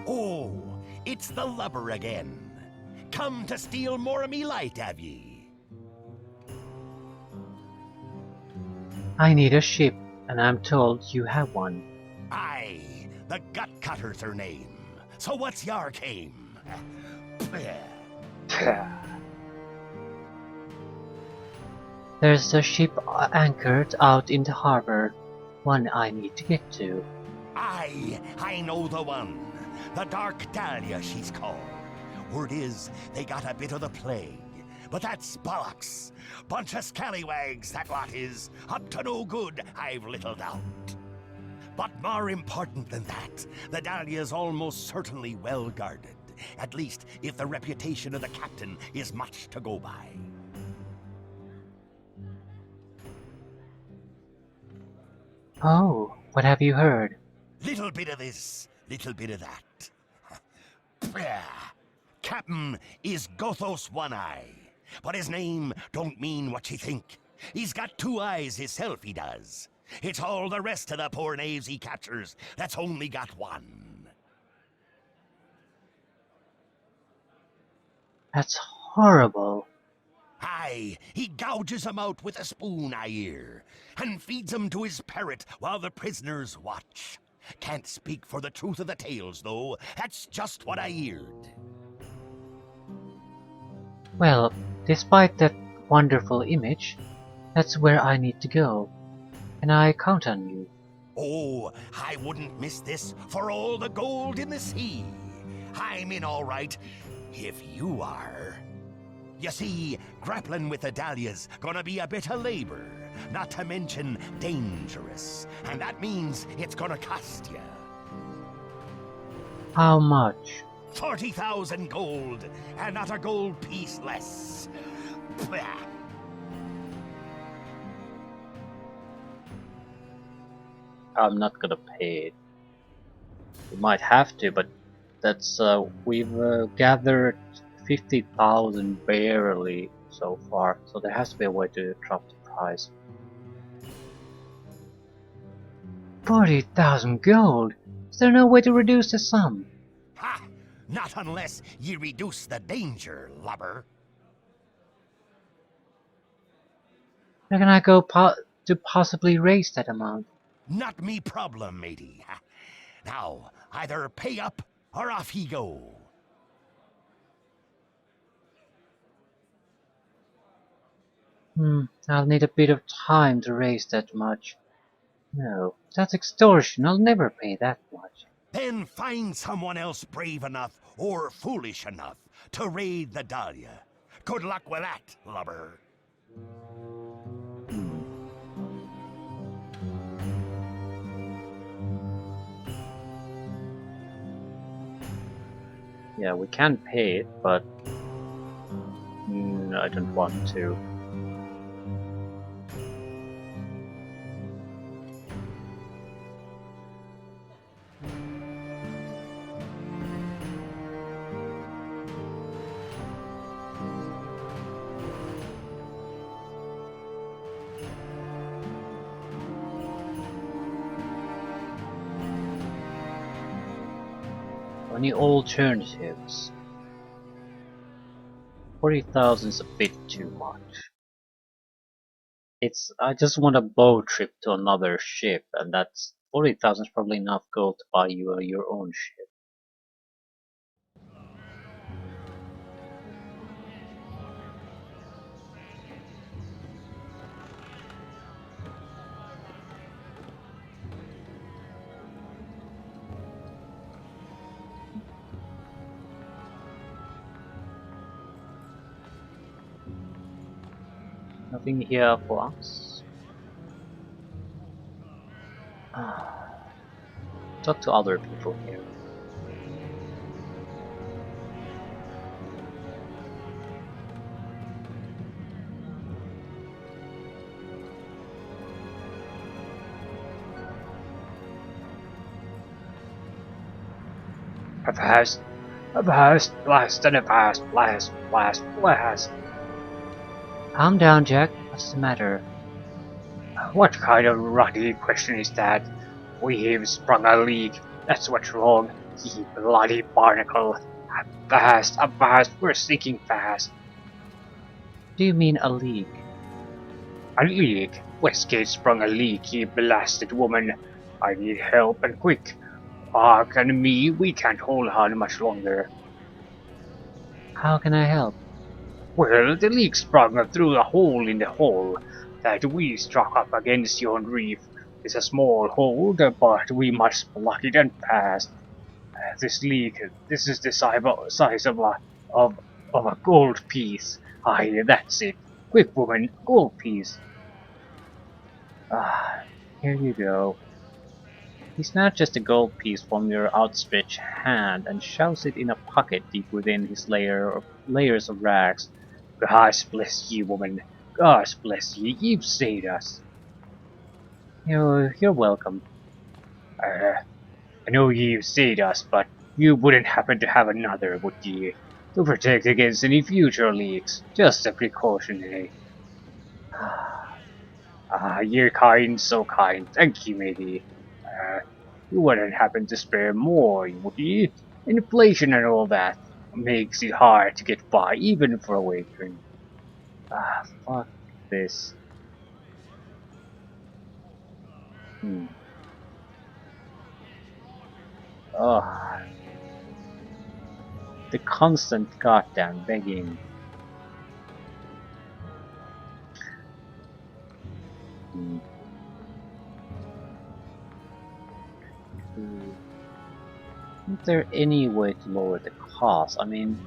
Oh, it's the lubber again. Come to steal more of me light, have ye? I need a ship, and I'm told you have one. Aye, the Gut Cutter's her name. So what's your game? There's a ship anchored out in the harbor. One I need to get to. Aye, I know the one. The Dark Dahlia, she's called. Word is, they got a bit of the plague. But that's bollocks. Bunch of scallywags, that lot is. Up to no good, I've little doubt. But more important than that, the Dahlia's almost certainly well guarded. At least, if the reputation of the captain is much to go by. Oh, what have you heard? Little bit of this, little bit of that. Captain is Gothos One-Eye, but his name don't mean what you think. He's got 2 eyes himself, he does. It's all the rest of the poor knaves he captures that's only got 1. That's horrible. Aye, he gouges 'em out with a spoon, I hear, and feeds 'em to his parrot while the prisoners watch. Can't speak for the truth of the tales, though. That's just what I heard. Well, despite that wonderful image, that's where I need to go. Can I count on you? Oh, I wouldn't miss this for all the gold in the sea. I'm in all right, if you are. You see, grappling with the Dahlia's gonna be a bit of labor, not to mention dangerous. And that means it's gonna cost you. How much? 40,000 gold, and not a gold piece less. Blah. I'm not gonna pay it. We might have to, but that's we've gathered 50,000 barely so far, so there has to be a way to drop the price. 40,000 gold? Is there no way to reduce the sum? Ha! Not unless you reduce the danger, lubber. Where can I go to possibly raise that amount? Not me problem, matey. Now, either pay up or off ye go. I'll need a bit of time to raise that much. No, that's extortion. I'll never pay that much. Then find someone else brave enough or foolish enough to raid the Dahlia. Good luck with that, lubber. Yeah, we can pay it, but I don't want to. Any alternatives? 40,000 is a bit too much. I just want a boat trip to another ship, and that's 40,000 is probably enough gold to buy you your own ship. Nothing here for us. Talk to other people here. Avast! Avast! Blast and avast! Blast! Blast! Blast! Calm down, Jack. What's the matter? What kind of ruddy question is that? We've sprung a leak. That's what's wrong. You bloody barnacle. Avast, we're sinking fast. Do you mean a leak? A leak? Westgate sprung a leak, you blasted woman. I need help and quick. Ark and me, we can't hold on much longer. How can I help? Well, the leak sprung through a hole in the hull that we struck up against yon reef. It's a small hole, but we must block it and pass. This leak, this is the size of a gold piece. Aye, that's it. Quick, woman, gold piece. Ah, here you go. He snatches the gold piece from your outstretched hand and shoves it in a pocket deep within his layers of rags. God bless ye, woman. God bless ye. You've saved us. You're welcome. I know you've saved us, but you wouldn't happen to have another, would ye? To protect against any future leaks. Just a precaution, eh? You're kind, so kind. Thank you, matey. You wouldn't happen to spare more, would you? Inflation and all that makes it hard to get by, even for a wagering. Fuck this. Hmm. Ugh, the constant goddamn begging. Hmm. Is there any way to lower the cost? I mean,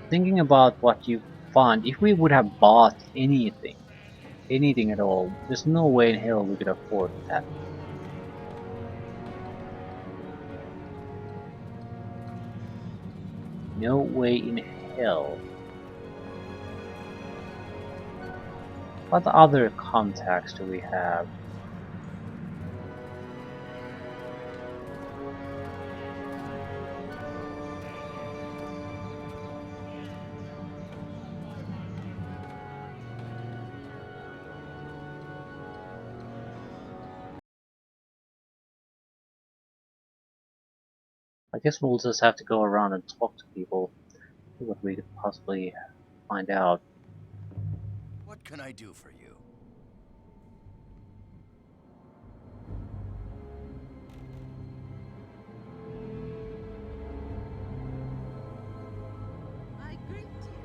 thinking about what you found, if we would have bought anything at all, there's no way in hell we could afford that. No way in hell. What other contacts do we have? I guess we'll just have to go around and talk to people, see what we could possibly find out. What can I do for you? I greet you.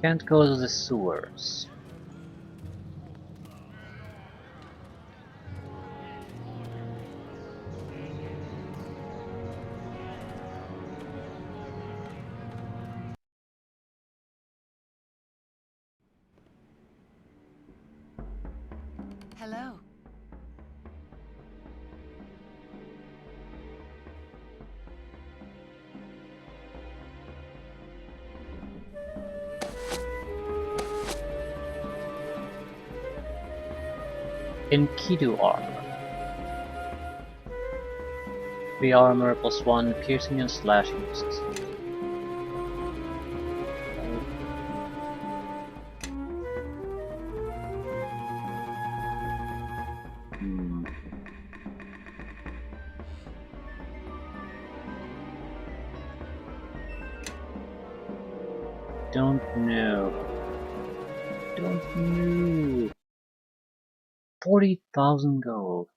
Can't go to the sewers. Hello. Enkidu armor. 3 armor plus 1 piercing and slashing resistance. Hmm. Don't know. Don't know. 40,000 gold.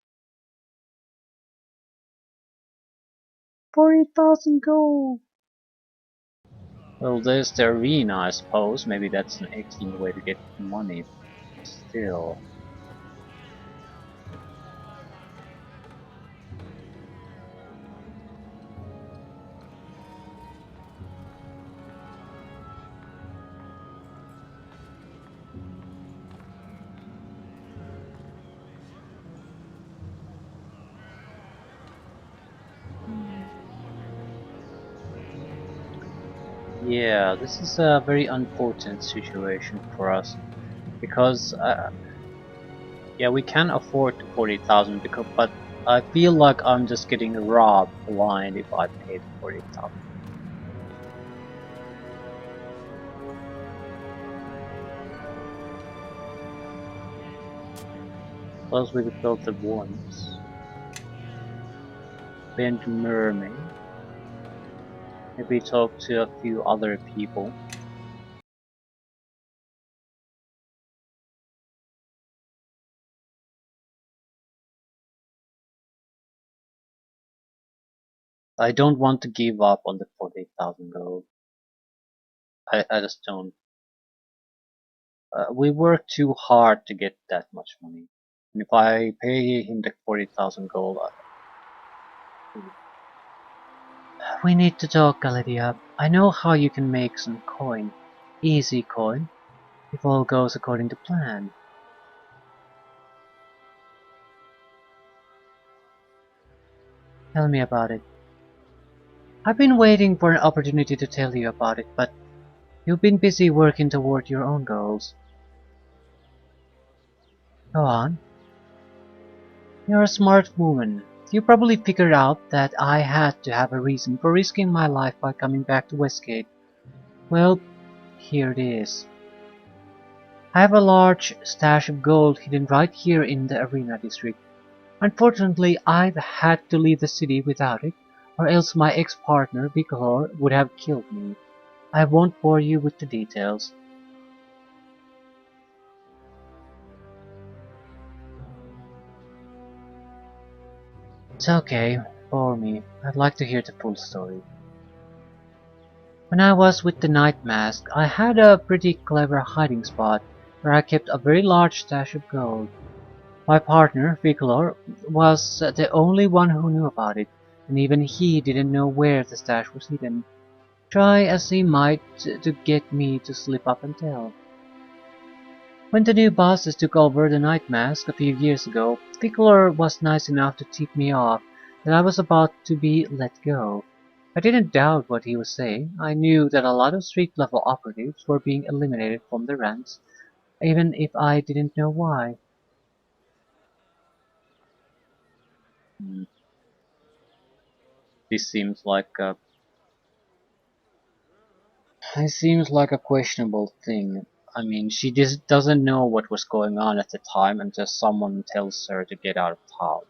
40,000 gold! Well, there's the arena, I suppose. Maybe that's an excellent way to get money. Still. Yeah, this is a very unfortunate situation for us because yeah, we can afford the 40,000 because, but I feel like I'm just getting robbed blind if I pay the 40,000. Plus, we built it once. Bent mermaid. Maybe talk to a few other people. I don't want to give up on the 40,000 gold. I just don't. We worked too hard to get that much money. And if I pay him the 40,000 gold, we need to talk, Galadia. I know how you can make some coin. Easy coin, if all goes according to plan. Tell me about it. I've been waiting for an opportunity to tell you about it, but you've been busy working toward your own goals. Go on. You're a smart woman. You probably figured out that I had to have a reason for risking my life by coming back to Westgate. Well, here it is. I have a large stash of gold hidden right here in the arena district. Unfortunately, I've had to leave the city without it, or else my ex-partner, Bicolor, would have killed me. I won't bore you with the details. It's okay, bore me. I'd like to hear the full story. When I was with the Night Mask, I had a pretty clever hiding spot where I kept a very large stash of gold. My partner, Bicolor, was the only one who knew about it, and even he didn't know where the stash was hidden. Try as he might to get me to slip up and tell. When the new bosses took over the Night Mask a few years ago, Pickler was nice enough to tip me off that I was about to be let go. I didn't doubt what he was saying. I knew that a lot of street level operatives were being eliminated from the ranks, even if I didn't know why. Hmm, This seems like a this seems like a questionable thing. I mean, she just doesn't know what was going on at the time until someone tells her to get out of town.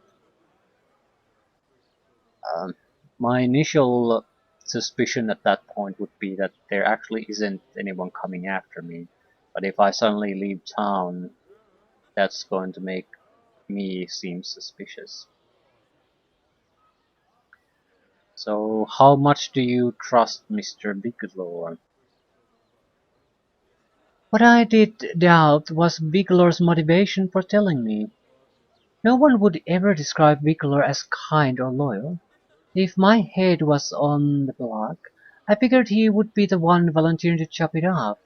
Um, my initial suspicion at that point would be that there actually isn't anyone coming after me. But if I suddenly leave town, that's going to make me seem suspicious. So how much do you trust Mr. Bigelow? What I did doubt was Bigelow's motivation for telling me. No one would ever describe Bigelow as kind or loyal. If my head was on the block, I figured he would be the one volunteering to chop it off.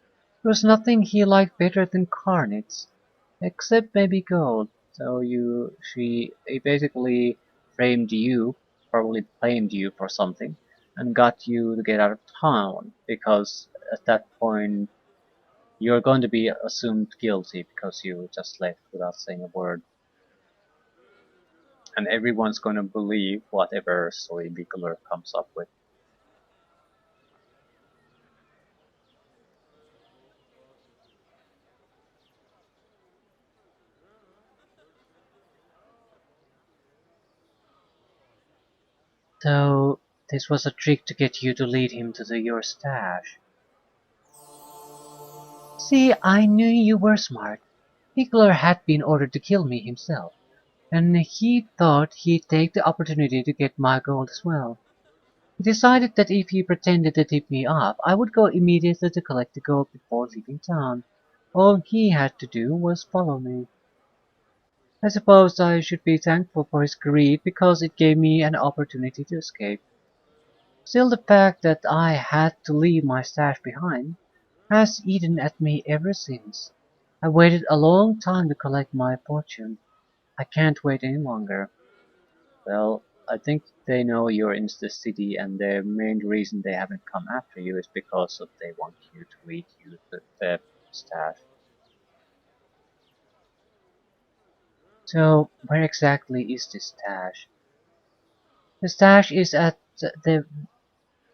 There was nothing he liked better than carnets, except maybe gold. So he basically framed you, probably blamed you for something, and got you to get out of town because at that point you're going to be assumed guilty because you just left without saying a word, and everyone's going to believe whatever story Bigelow comes up with. So this was a trick to get you to lead him to your stash. See, I knew you were smart. Hickler had been ordered to kill me himself, and he thought he'd take the opportunity to get my gold as well. He decided that if he pretended to tip me off, I would go immediately to collect the gold before leaving town. All he had to do was follow me. I suppose I should be thankful for his greed because it gave me an opportunity to escape. Still, the fact that I had to leave my stash behind has eaten at me ever since. I waited a long time to collect my fortune. I can't wait any longer. Well, I think they know you're in the city, and the main reason they haven't come after you is because of they want you to lead you the stash. So, where exactly is this stash? The stash is at the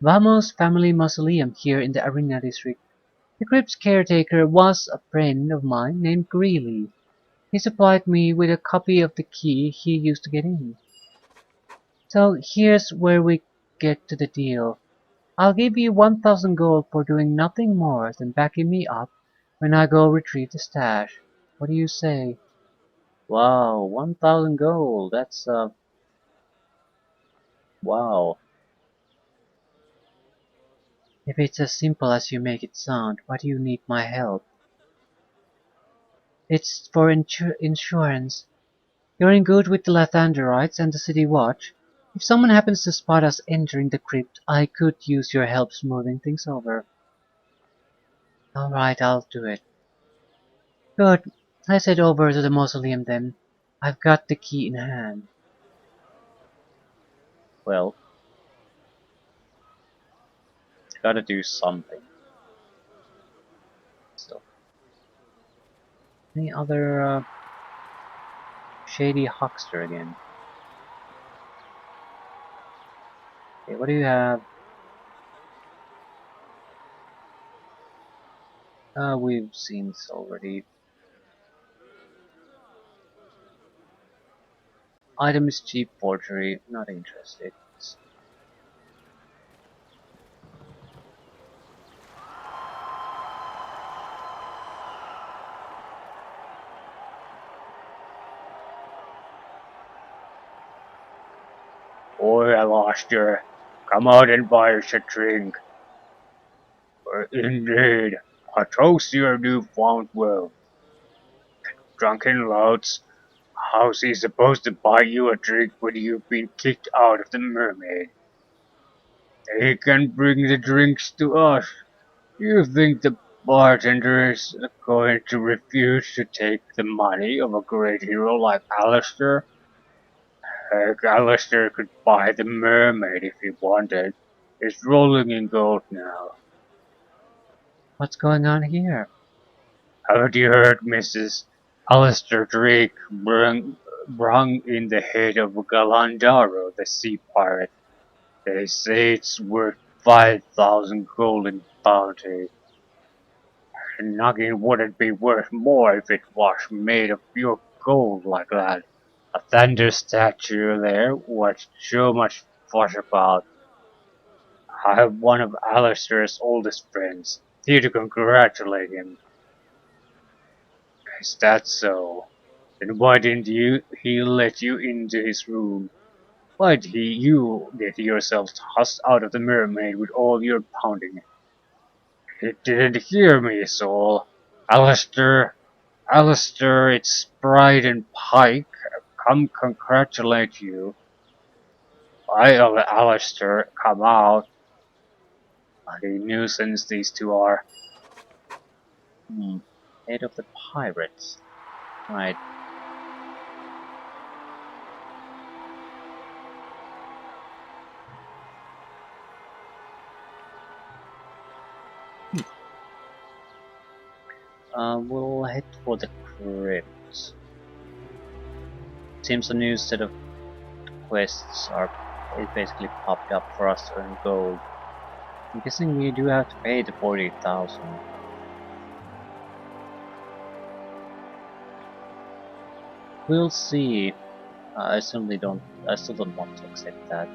Vamos family mausoleum here in the Arena district. The crypt's caretaker was a friend of mine named Greeley. He supplied me with a copy of the key he used to get in. So here's where we get to the deal. I'll give you 1,000 gold for doing nothing more than backing me up when I go retrieve the stash. What do you say? Wow, 1,000 gold. That's wow. If it's as simple as you make it sound, why do you need my help? It's for insurance. You're in good with the Lathanderites and the City Watch. If someone happens to spot us entering the crypt, I could use your help smoothing things over. Alright, I'll do it. Good. Let's head over to the mausoleum then. I've got the key in hand. Well, gotta do something. So, any other shady huckster again? Okay, what do you have? We've seen this already. Item is cheap forgery. Not interested. Boy, I lost you. Come out and buy us a drink. Indeed, I toast your newfound wealth. Drunken louts, how's he supposed to buy you a drink when you've been kicked out of the mermaid? They can bring the drinks to us. You think the bartender is going to refuse to take the money of a great hero like Alistair? Heck, Alistair could buy the mermaid if he wanted. It's rolling in gold now. What's going on here? Haven't you heard Mrs. Alistair Drake brung in the head of Galandaro, the sea pirate? They say it's worth 5,000 golden bounty. The noggin wouldn't be worth more if it was made of pure gold like that. A thunder statue there, what's so much fuss about? I have one of Alistair's oldest friends, here to congratulate him. Is that so? Then why didn't he let you into his room? Why did you get yourself tossed out of the mermaid with all your pounding? He didn't hear me, Soul. Alistair, Alistair, it's Sprite and Pike. Come congratulate you. I, Alistair, come out. What a nuisance these two are. Head of the pirates. Right. We'll head for the crypt. Seems a new set of quests are basically popped up for us to earn gold. I'm guessing we do have to pay the 40,000. We'll see. I still don't want to accept that.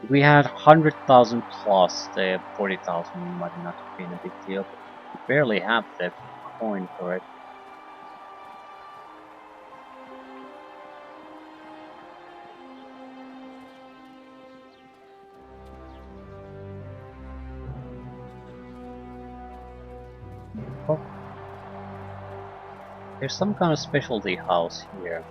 If we had 100,000 plus, the 40,000 might not have been a big deal, but we barely have the coin for it. Oh. There's some kind of specialty house here.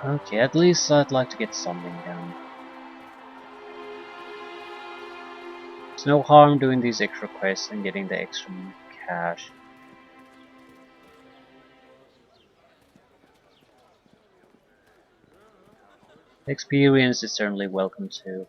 Okay, at least I'd like to get something done. There's no harm doing these extra quests and getting the extra cash. Experience is certainly welcome too.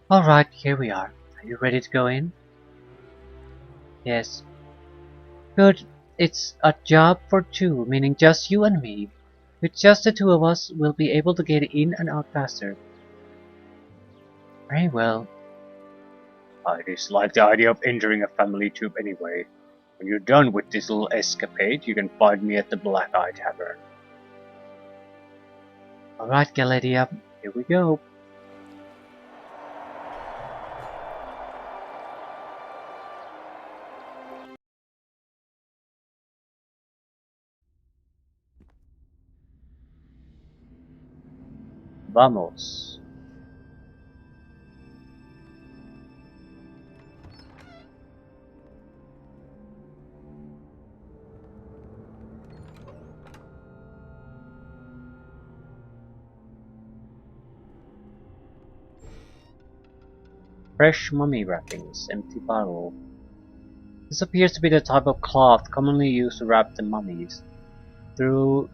Alright, here we are. Are you ready to go in? Yes. Good. It's a job for two, meaning just you and me. With just the two of us, we'll be able to get in and out faster. Very well. I dislike the idea of entering a family tube anyway. When you're done with this little escapade, you can find me at the Black Eye Tavern. Alright, Galadia, here we go. Vamos. Fresh mummy wrappings, empty bottle. This appears to be the type of cloth commonly used to wrap the mummies. Though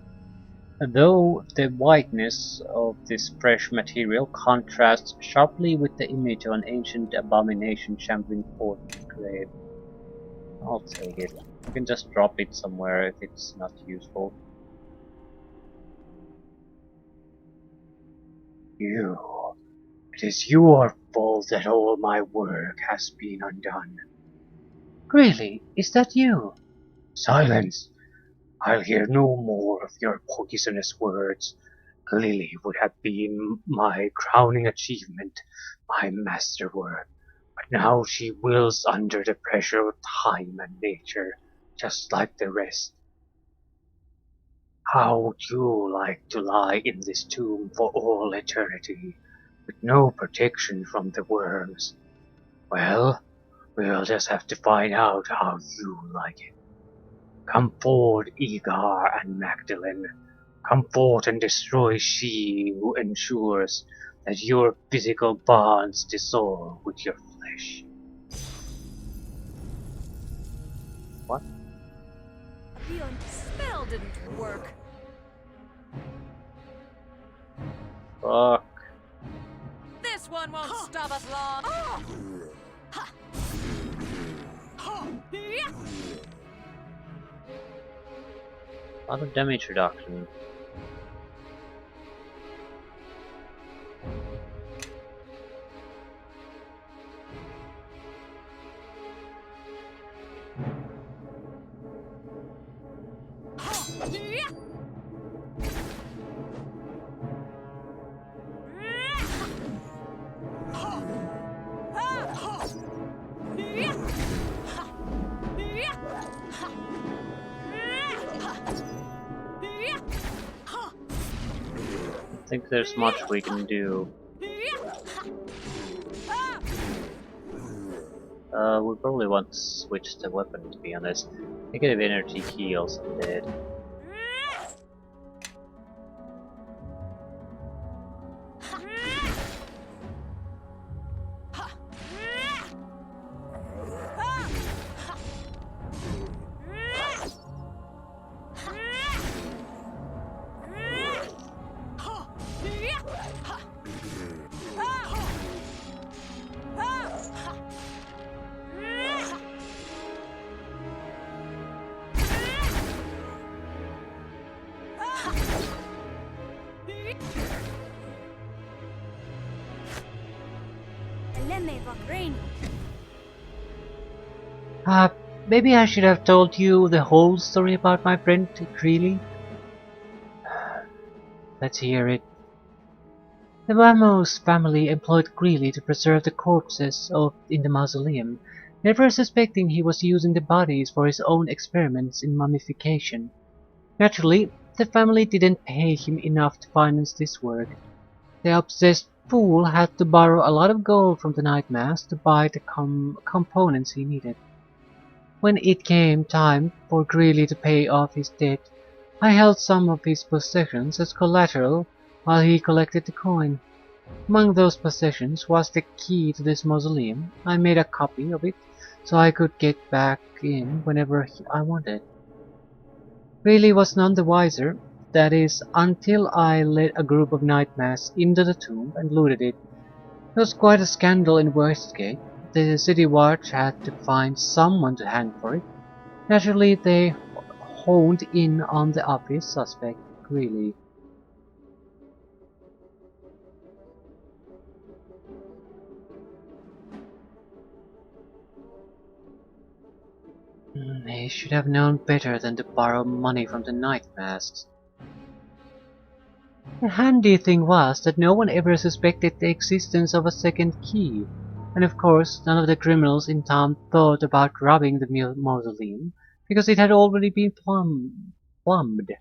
the whiteness of this fresh material contrasts sharply with the image of an ancient abomination shambling forth the grave. I'll take it. You can just drop it somewhere if it's not useful. It is your fault that all my work has been undone. Really? Is that you? Silence! I'll hear no more of your poisonous words. Lily would have been my crowning achievement, my masterwork. But now she wills under the pressure of time and nature, just like the rest. How would you like to lie in this tomb for all eternity, with no protection from the worms? Well, we'll just have to find out how you like it. Come forward, Egar and Magdalene. Come forth and destroy she who ensures that your physical bonds dissolve with your flesh. What? The spell didn't work. Fuck. This one won't stop us long. Oh. A lot of damage reduction. I think there's much we can do. We probably want to switch the weapon, to be honest. Negative energy heals undead. Maybe I should have told you the whole story about my friend Greeley. Let's hear it. The Ramos family employed Greeley to preserve the corpses in the mausoleum. never suspecting he was using the bodies for his own experiments in mummification. Naturally, the family didn't pay him enough to finance this work. The obsessed fool had to borrow a lot of gold from the night mass to buy the components he needed. When it came time for Greeley to pay off his debt, I held some of his possessions as collateral while he collected the coin. Among those possessions was the key to this mausoleum. I made a copy of it so I could get back in whenever I wanted. Greeley was none the wiser, that is, until I led a group of Nightmares into the tomb and looted it. It was quite a scandal in Westgate. The City Watch had to find someone to hang for it. Naturally, they honed in on the obvious suspect, Greeley. He should have known better than to borrow money from the Night Masks. The handy thing was that no one ever suspected the existence of a second key, and of course none of the criminals in town thought about robbing the mausoleum, because it had already been plumbed.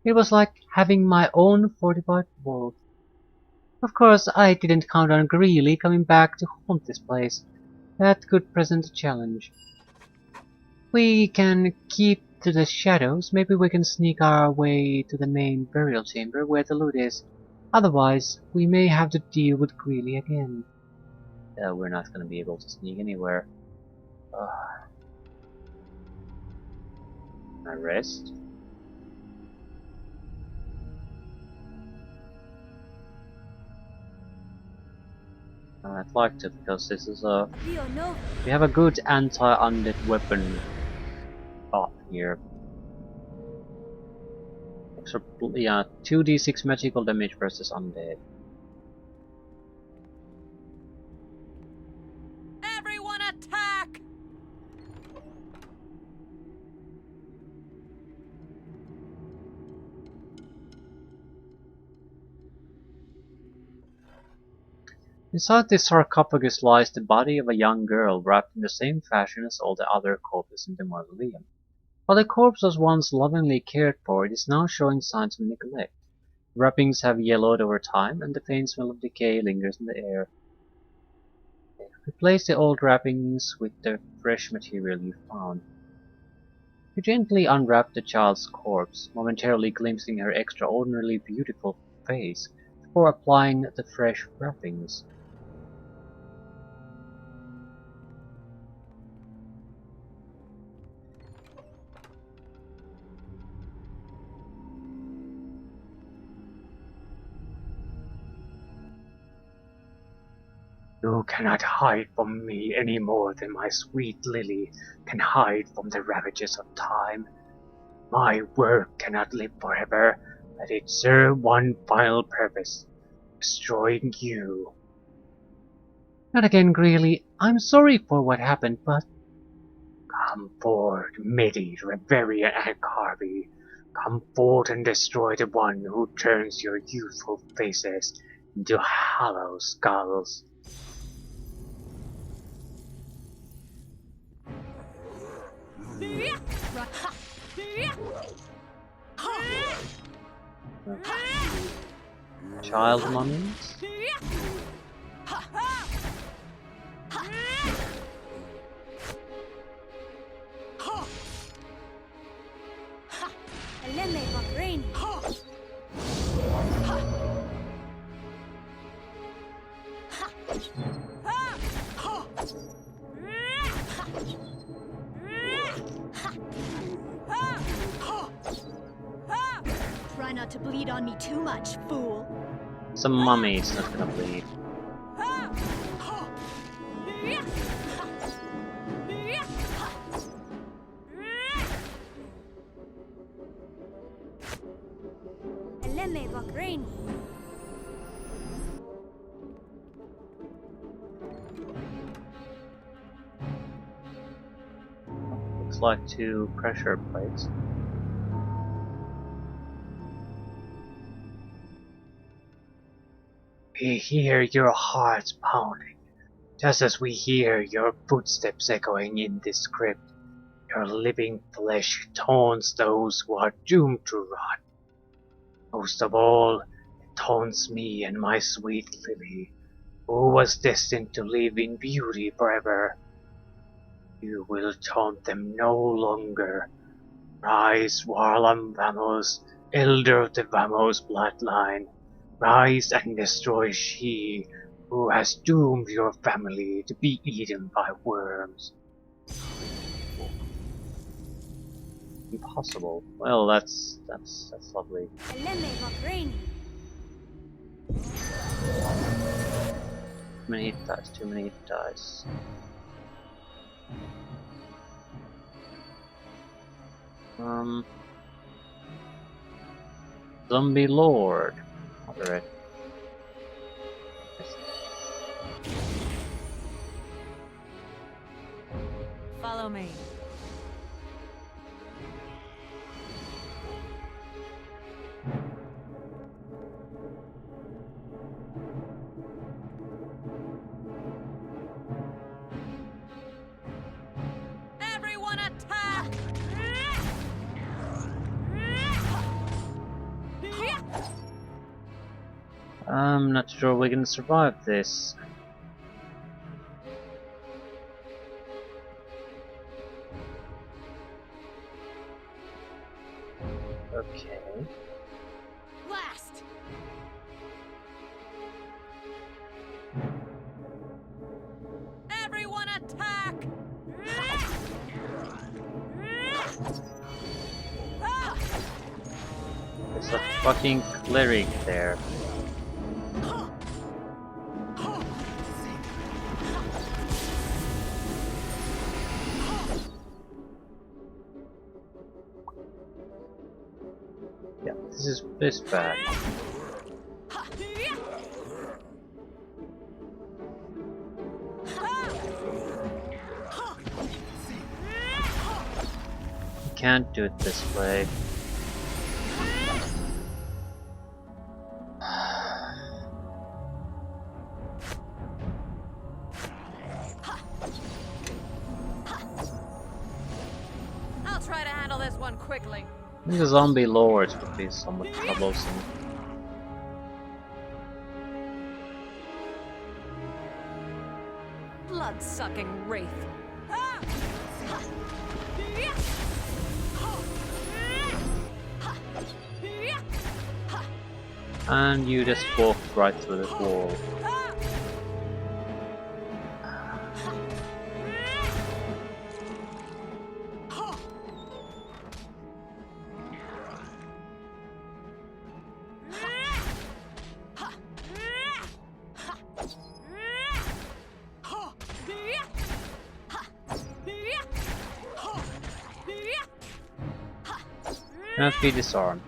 It was like having my own fortified vault. Of course I didn't count on Greeley coming back to haunt this place. That could present a challenge. We can keep to the shadows. Maybe we can sneak our way to the main burial chamber where the loot is. Otherwise, we may have to deal with Greeley again. We're not going to be able to sneak anywhere. I rest. I'd like to, because this is a... We have a good anti-undead weapon up here. So, yeah, 2d6 magical damage versus undead. Everyone attack! Inside this sarcophagus lies the body of a young girl wrapped in the same fashion as all the other corpses in the mausoleum. While the corpse was once lovingly cared for, it is now showing signs of neglect. The wrappings have yellowed over time, and the faint smell of decay lingers in the air. Replace the old wrappings with the fresh material you found. You gently unwrap the child's corpse, momentarily glimpsing her extraordinarily beautiful face, before applying the fresh wrappings. You cannot hide from me any more than my sweet lily can hide from the ravages of time. My work cannot live forever. Let it serve one final purpose, destroying you. Not again, Greeley. I'm sorry for what happened, but... Come forward, Midi, Reverian, and Carby. Come forward and destroy the one who turns your youthful faces into hollow skulls. Child mummies? Try not to bleed on me too much, fool. Some mummy's not gonna bleed. Looks like 2 pressure plates. We hear your hearts pounding. Just as we hear your footsteps echoing in this crypt, your living flesh taunts those who are doomed to rot. Most of all, it taunts me and my sweet Lily, who was destined to live in beauty forever. You will taunt them no longer. Rise, Warlam Vamos, elder of the Vamos bloodline. Rise and destroy she who has doomed your family to be eaten by worms. Impossible. Well, that's lovely. Too many hit dice, too many hit dice. Zombie Lord. Alright. Follow me. Everyone attack! I'm not sure we can survive this. Okay. Blast! Everyone attack! There's a fucking cleric there. Yeah, this is bad. You can't do it this way. I'll try to handle this one quickly. I think the zombie lords would be somewhat troublesome. Blood-sucking wraith. And you just walked right through the wall. Cannot be disarmed.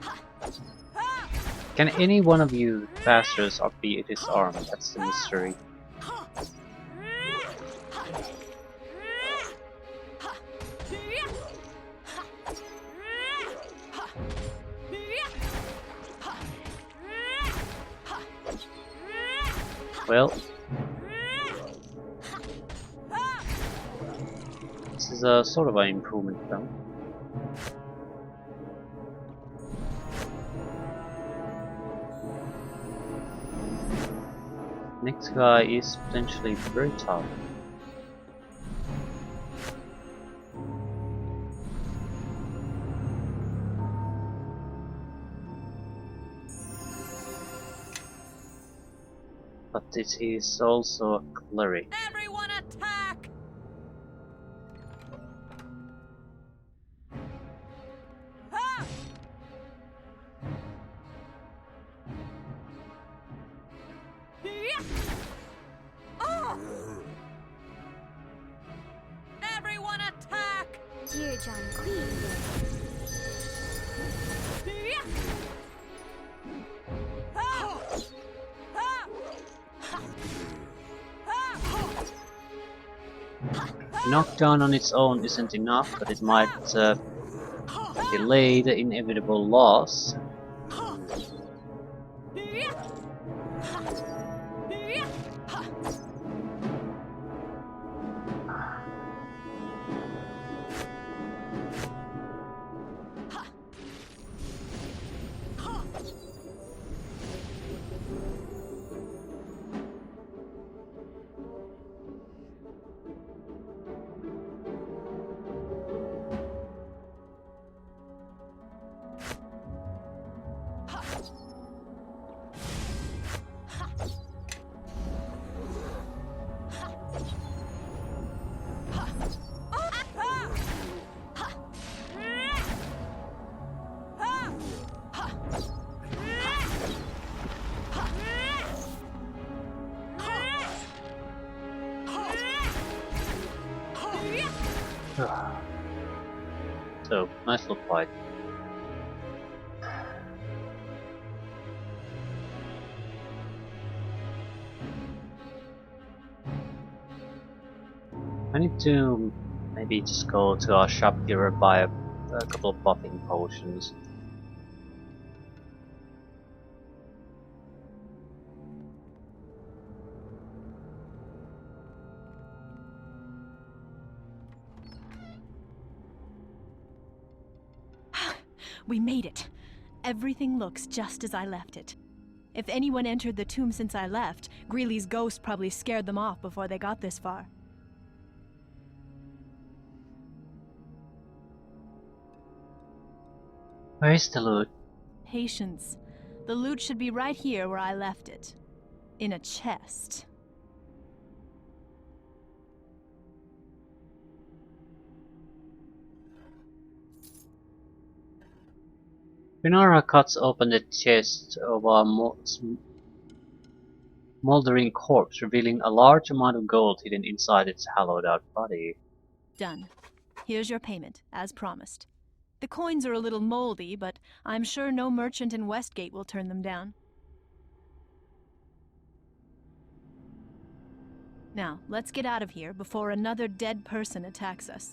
Can any one of you bastards be disarmed? That's the mystery. Well, this is a sort of an improvement though. Next guy is potentially very tough. But it is also a cleric. Everyone attack! Ha! Oh! Everyone attack! Dear John Queen. Knockdown on its own isn't enough, but it might delay the inevitable loss. So, nice little fight. I need to maybe just go to our shop here and buy a couple of buffing potions. We made it. Everything looks just as I left it. If anyone entered the tomb since I left, Greeley's ghost probably scared them off before they got this far. Where's the loot? Patience. The loot should be right here where I left it. In a chest. Renara cuts open the chest of a smoldering corpse, revealing a large amount of gold hidden inside its hollowed-out body. Done. Here's your payment, as promised. The coins are a little moldy, but I'm sure no merchant in Westgate will turn them down. Now, let's get out of here before another dead person attacks us.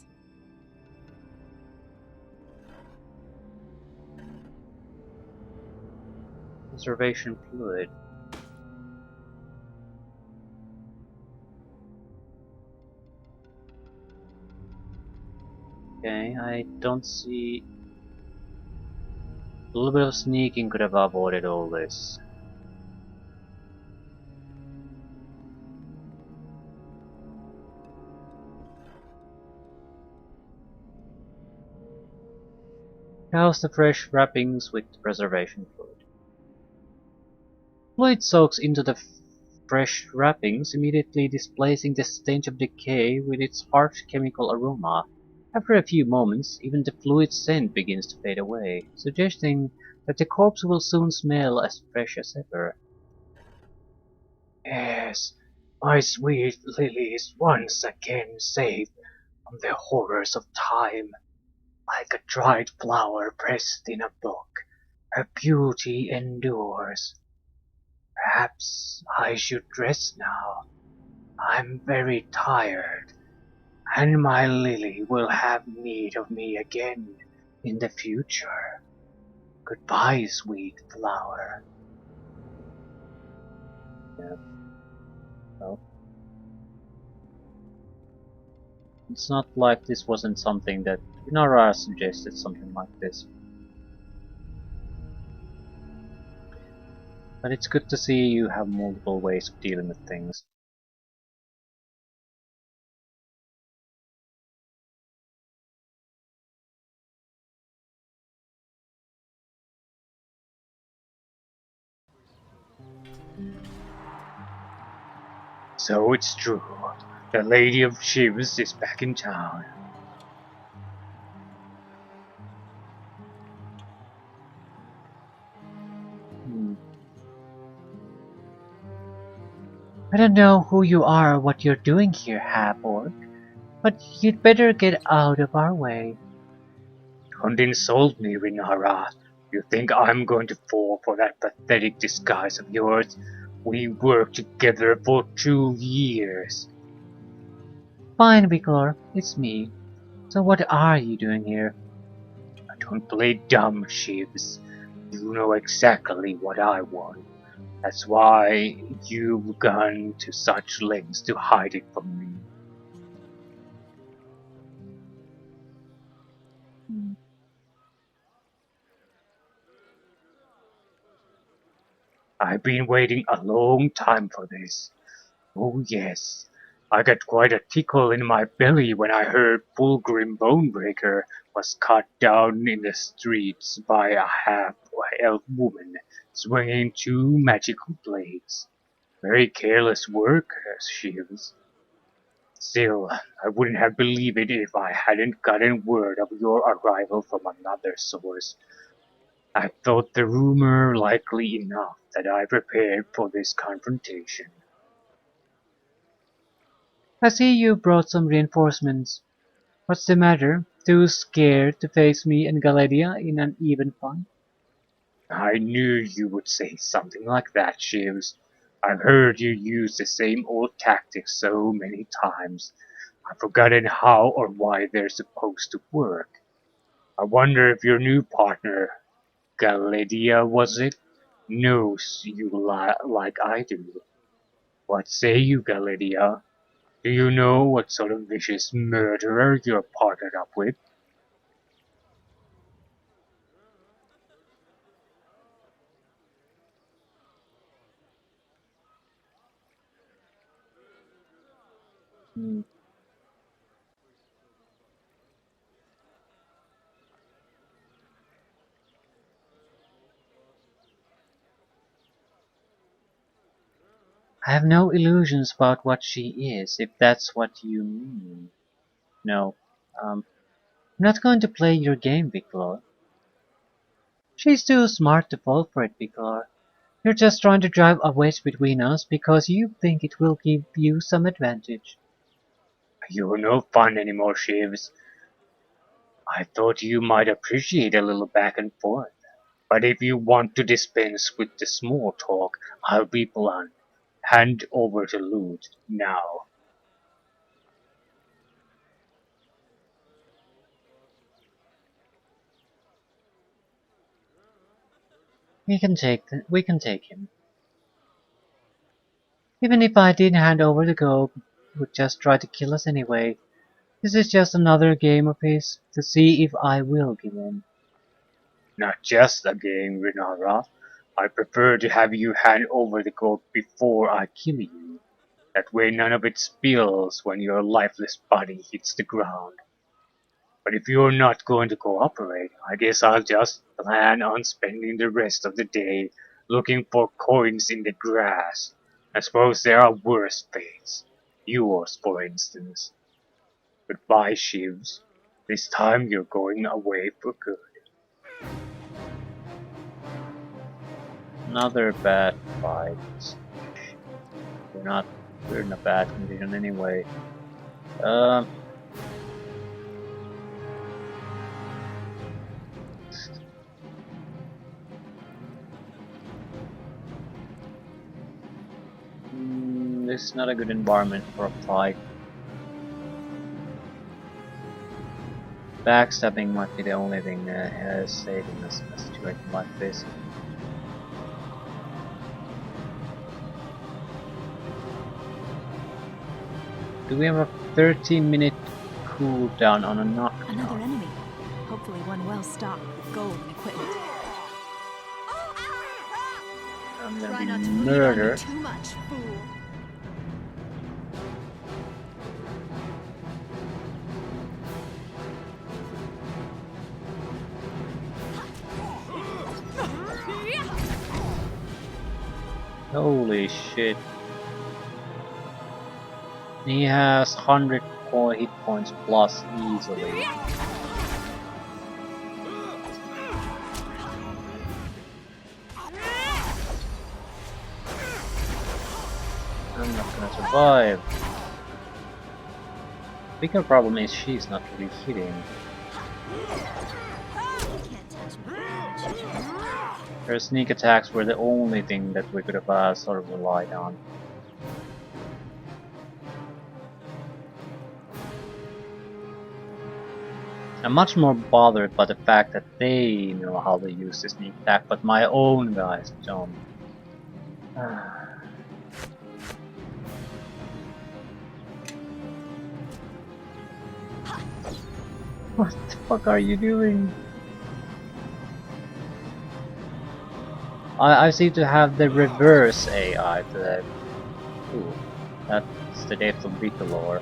Conservation fluid. Okay, I don't see... A little bit of sneaking could have avoided all this. Douse the fresh wrappings with preservation fluid. Fluid soaks into the fresh wrappings, immediately displacing the stench of decay with its harsh chemical aroma. After a few moments, even the fluid scent begins to fade away, suggesting that the corpse will soon smell as fresh as ever. Yes, my sweet Lily is once again safe from the horrors of time. Like a dried flower pressed in a book, her beauty endures. Perhaps I should rest now. I'm very tired, and my Lily will have need of me again in the future. Goodbye, sweet flower. Yeah, well, it's not like this wasn't something that Inara suggested something like this. But it's good to see you have multiple ways of dealing with things. So it's true. The Lady of Shivs is back in town. I don't know who you are or what you're doing here, half-orc, but you'd better get out of our way. Don't insult me, Rinara. You think I'm going to fall for that pathetic disguise of yours? We worked together for 2 years. Fine, Bicolor, it's me. So what are you doing here? I don't play dumb, Shivs. You know exactly what I want. That's why you've gone to such lengths to hide it from me. I've been waiting a long time for this. Oh yes, I got quite a tickle in my belly when I heard Fulgrim Bonebreaker was cut down in the streets by a half-elf woman swinging 2 magical blades. Very careless work, she is. Still, I wouldn't have believed it if I hadn't gotten word of your arrival from another source. I thought the rumor likely enough that I prepared for this confrontation. I see you brought some reinforcements. What's the matter? Too scared to face me and Galadia in an even fight? I knew you would say something like that, Shivs. I've heard you use the same old tactics so many times. I've forgotten how or why they're supposed to work. I wonder if your new partner, Galadia was it, knows you like I do. What say you, Galadia? Do you know what sort of vicious murderer you're partnered up with? Hmm. I have no illusions about what she is, if that's what you mean. No, I'm not going to play your game, Victor. She's too smart to fall for it, Victor. You're just trying to drive a wedge between us because you think it will give you some advantage. You're no fun anymore, Shivs. I thought you might appreciate a little back and forth. But if you want to dispense with the small talk, I'll be blunt. Hand over the loot, now. We can take him. Even if I did hand over the gold, he would just try to kill us anyway. This is just another game of his, to see if I will give in. Not just a game, Renara. I prefer to have you hand over the gold before I kill you. That way none of it spills when your lifeless body hits the ground. But if you're not going to cooperate, I guess I'll just plan on spending the rest of the day looking for coins in the grass. I suppose there are worse fates. Yours, for instance. Goodbye, Shivs. This time you're going away for good. Another bad fight. We're not. We're in a bad condition anyway. Um. This is not a good environment for a fight. Backstabbing might be the only thing saving us in a situation like this. Do we have a 30-minute cooldown on a knockdown? Another enemy. Hopefully one well stocked with gold and equipment. I'm Try gonna not be to bleed on me murdered. too much, fool. Holy shit. He has 100 hit points plus easily. I'm not gonna survive. Bigger problem is she's not really hitting. Her sneak attacks were the only thing that we could have sort of relied on. I'm much more bothered by the fact that they know how to use the sneak attack, but my own guys don't. What the fuck are you doing? I seem to have the reverse AI to that. Ooh, that's the death of Bicolor.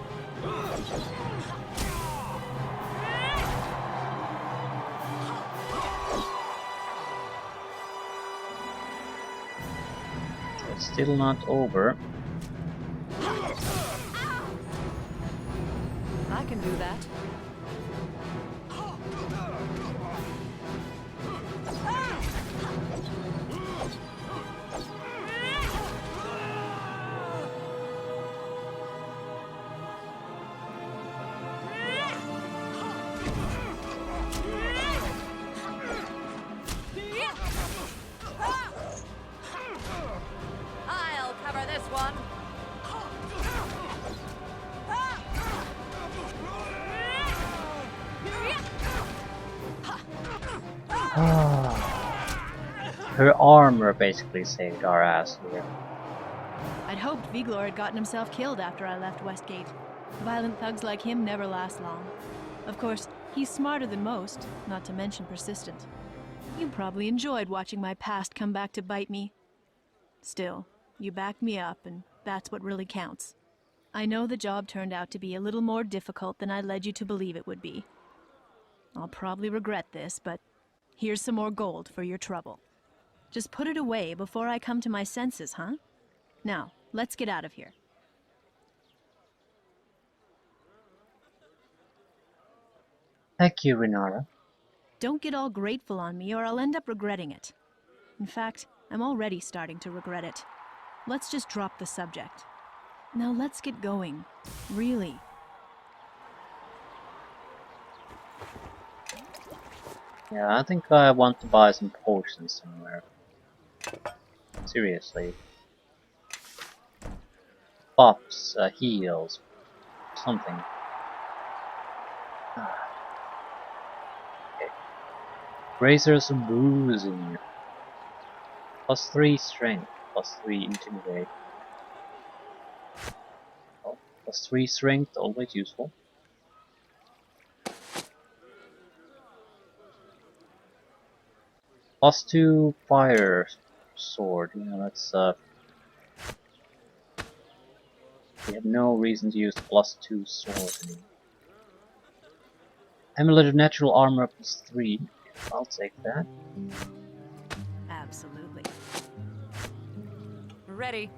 It's still not over. I can do that. Her armor basically saved our ass here. I'd hoped Viglor had gotten himself killed after I left Westgate. Violent thugs like him never last long. Of course, he's smarter than most, not to mention persistent. You probably enjoyed watching my past come back to bite me. Still, you backed me up, and that's what really counts. I know the job turned out to be a little more difficult than I led you to believe it would be. I'll probably regret this, but here's some more gold for your trouble. Just put it away before I come to my senses, huh? Now, let's get out of here. Thank you, Renara. Don't get all grateful on me or I'll end up regretting it. In fact, I'm already starting to regret it. Let's just drop the subject. Now let's get going. Really. Yeah, I think I want to buy some potions somewhere. Seriously. Buffs, heals, something. Okay. Razor's bruising. +3 strength, +3 intimidate. Oh, +3 strength, always useful. +2 fire sword. You know, that's we have no reason to use the +2 sword anymore. Amulet of natural armor +3. I'll take that. Absolutely. Ready.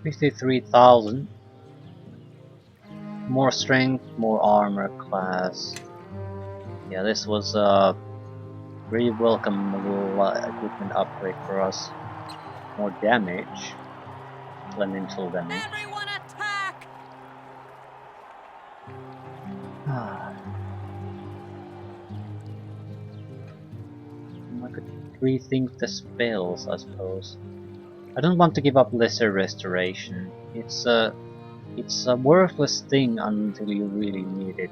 53,000. More strength, more armor class. Yeah, this was a very welcome little equipment upgrade for us. More damage. Elemental damage. Everyone attack! I could rethink the spells, I suppose. I don't want to give up lesser restoration. It's a worthless thing until you really need it.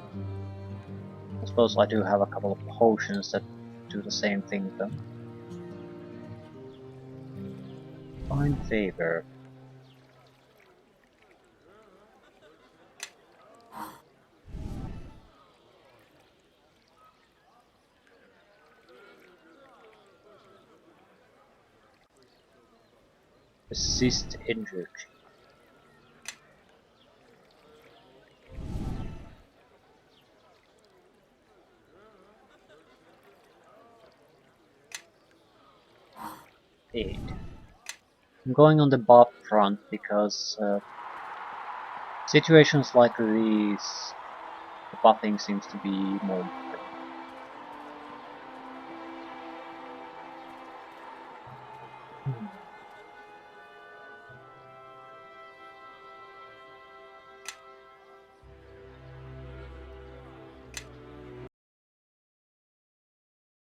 I suppose I do have a couple of potions that do the same thing though. Find favor. Resist energy. Aid. I'm going on the buff front because situations like these, the buffing seems to be more important.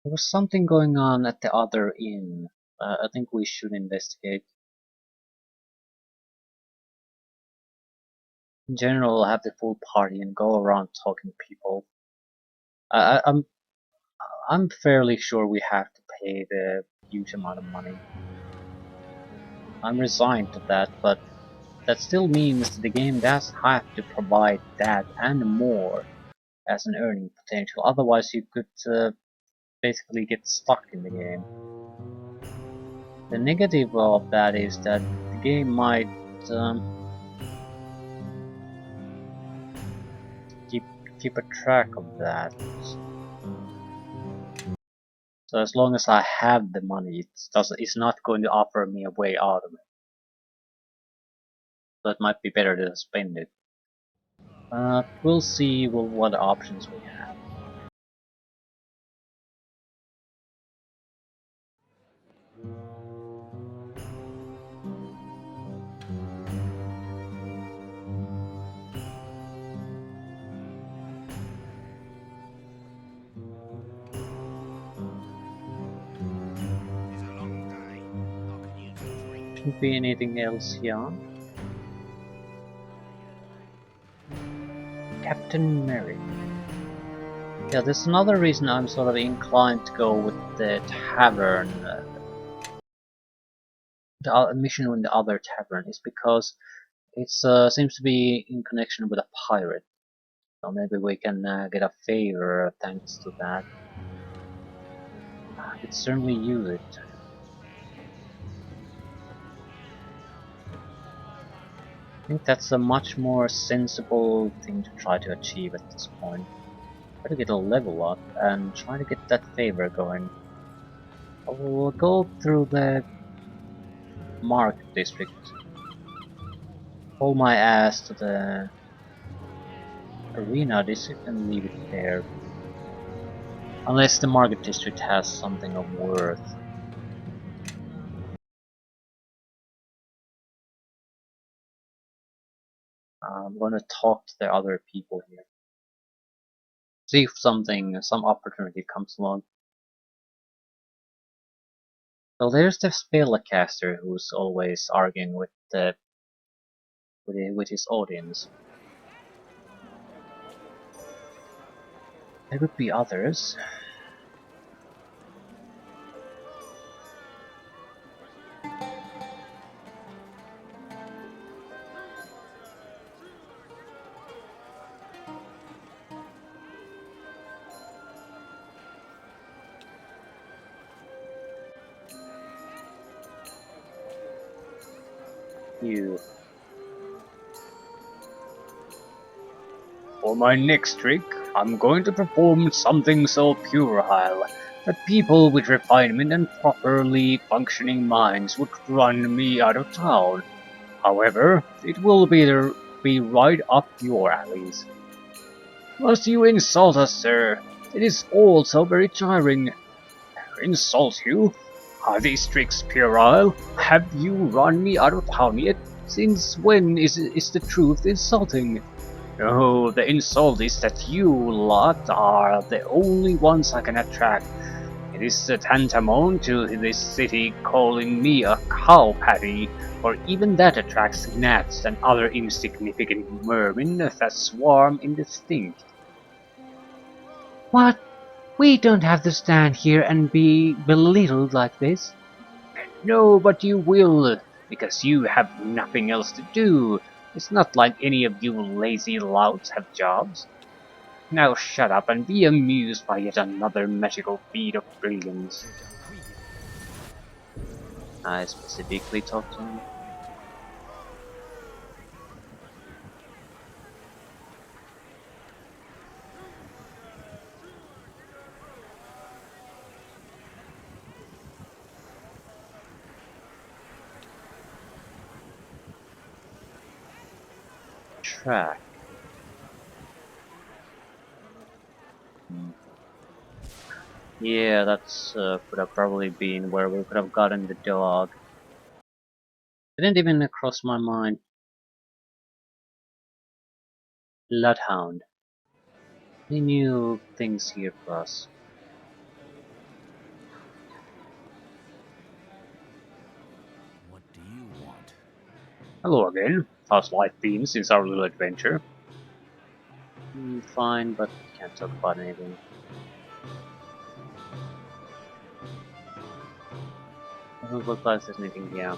There was something going on at the other inn. I think we should investigate. In general, have the full party and go around talking to people. I'm fairly sure we have to pay the huge amount of money. I'm resigned to that, but that still means the game does have to provide that and more as an earning potential. Otherwise, you could basically get stuck in the game. The negative of that is that the game might keep a track of that. So as long as I have the money, it's not going to offer me a way out of it. So it might be better to spend it. We'll see what options we have. Shouldn't be anything else here. Captain Merrick. Yeah, there's another reason I'm sort of inclined to go with the tavern, the mission in the other tavern, is because it seems to be in connection with a pirate. So maybe we can get a favor thanks to that. I could certainly use it. I think that's a much more sensible thing to try to achieve at this point. Try to get a level up and try to get that favor going. I will go through the market district, pull my ass to the arena district and leave it there. Unless the market district has something of worth. I'm gonna talk to the other people here. See if some opportunity comes along. So there's the spellcaster who's always arguing with with his audience. There could be others. You. For my next trick, I'm going to perform something so puerile that people with refinement and properly functioning minds would run me out of town. However, it will be right up your alleys. Must you insult us, sir? It is all so very tiring. Insult you? Are these tricks puerile? Have you run me out of town yet? Since when is the truth insulting? No, the insult is that you lot are the only ones I can attract. It is tantamount to this city calling me a cow patty, or even that attracts gnats and other insignificant vermin that swarm in the stink. What? We don't have to stand here and be belittled like this. No, but you will, because you have nothing else to do. It's not like any of you lazy louts have jobs. Now shut up and be amused by yet another magical feat of brilliance. I specifically talked to him. Track. Yeah, that's could have probably been where we could have gotten the dog. Didn't even cross my mind. Bloodhound. Any new things here for us? What do you want? Hello again. How's life been since our little adventure? Fine, but can't talk about anything. Doesn't look like there's anything here.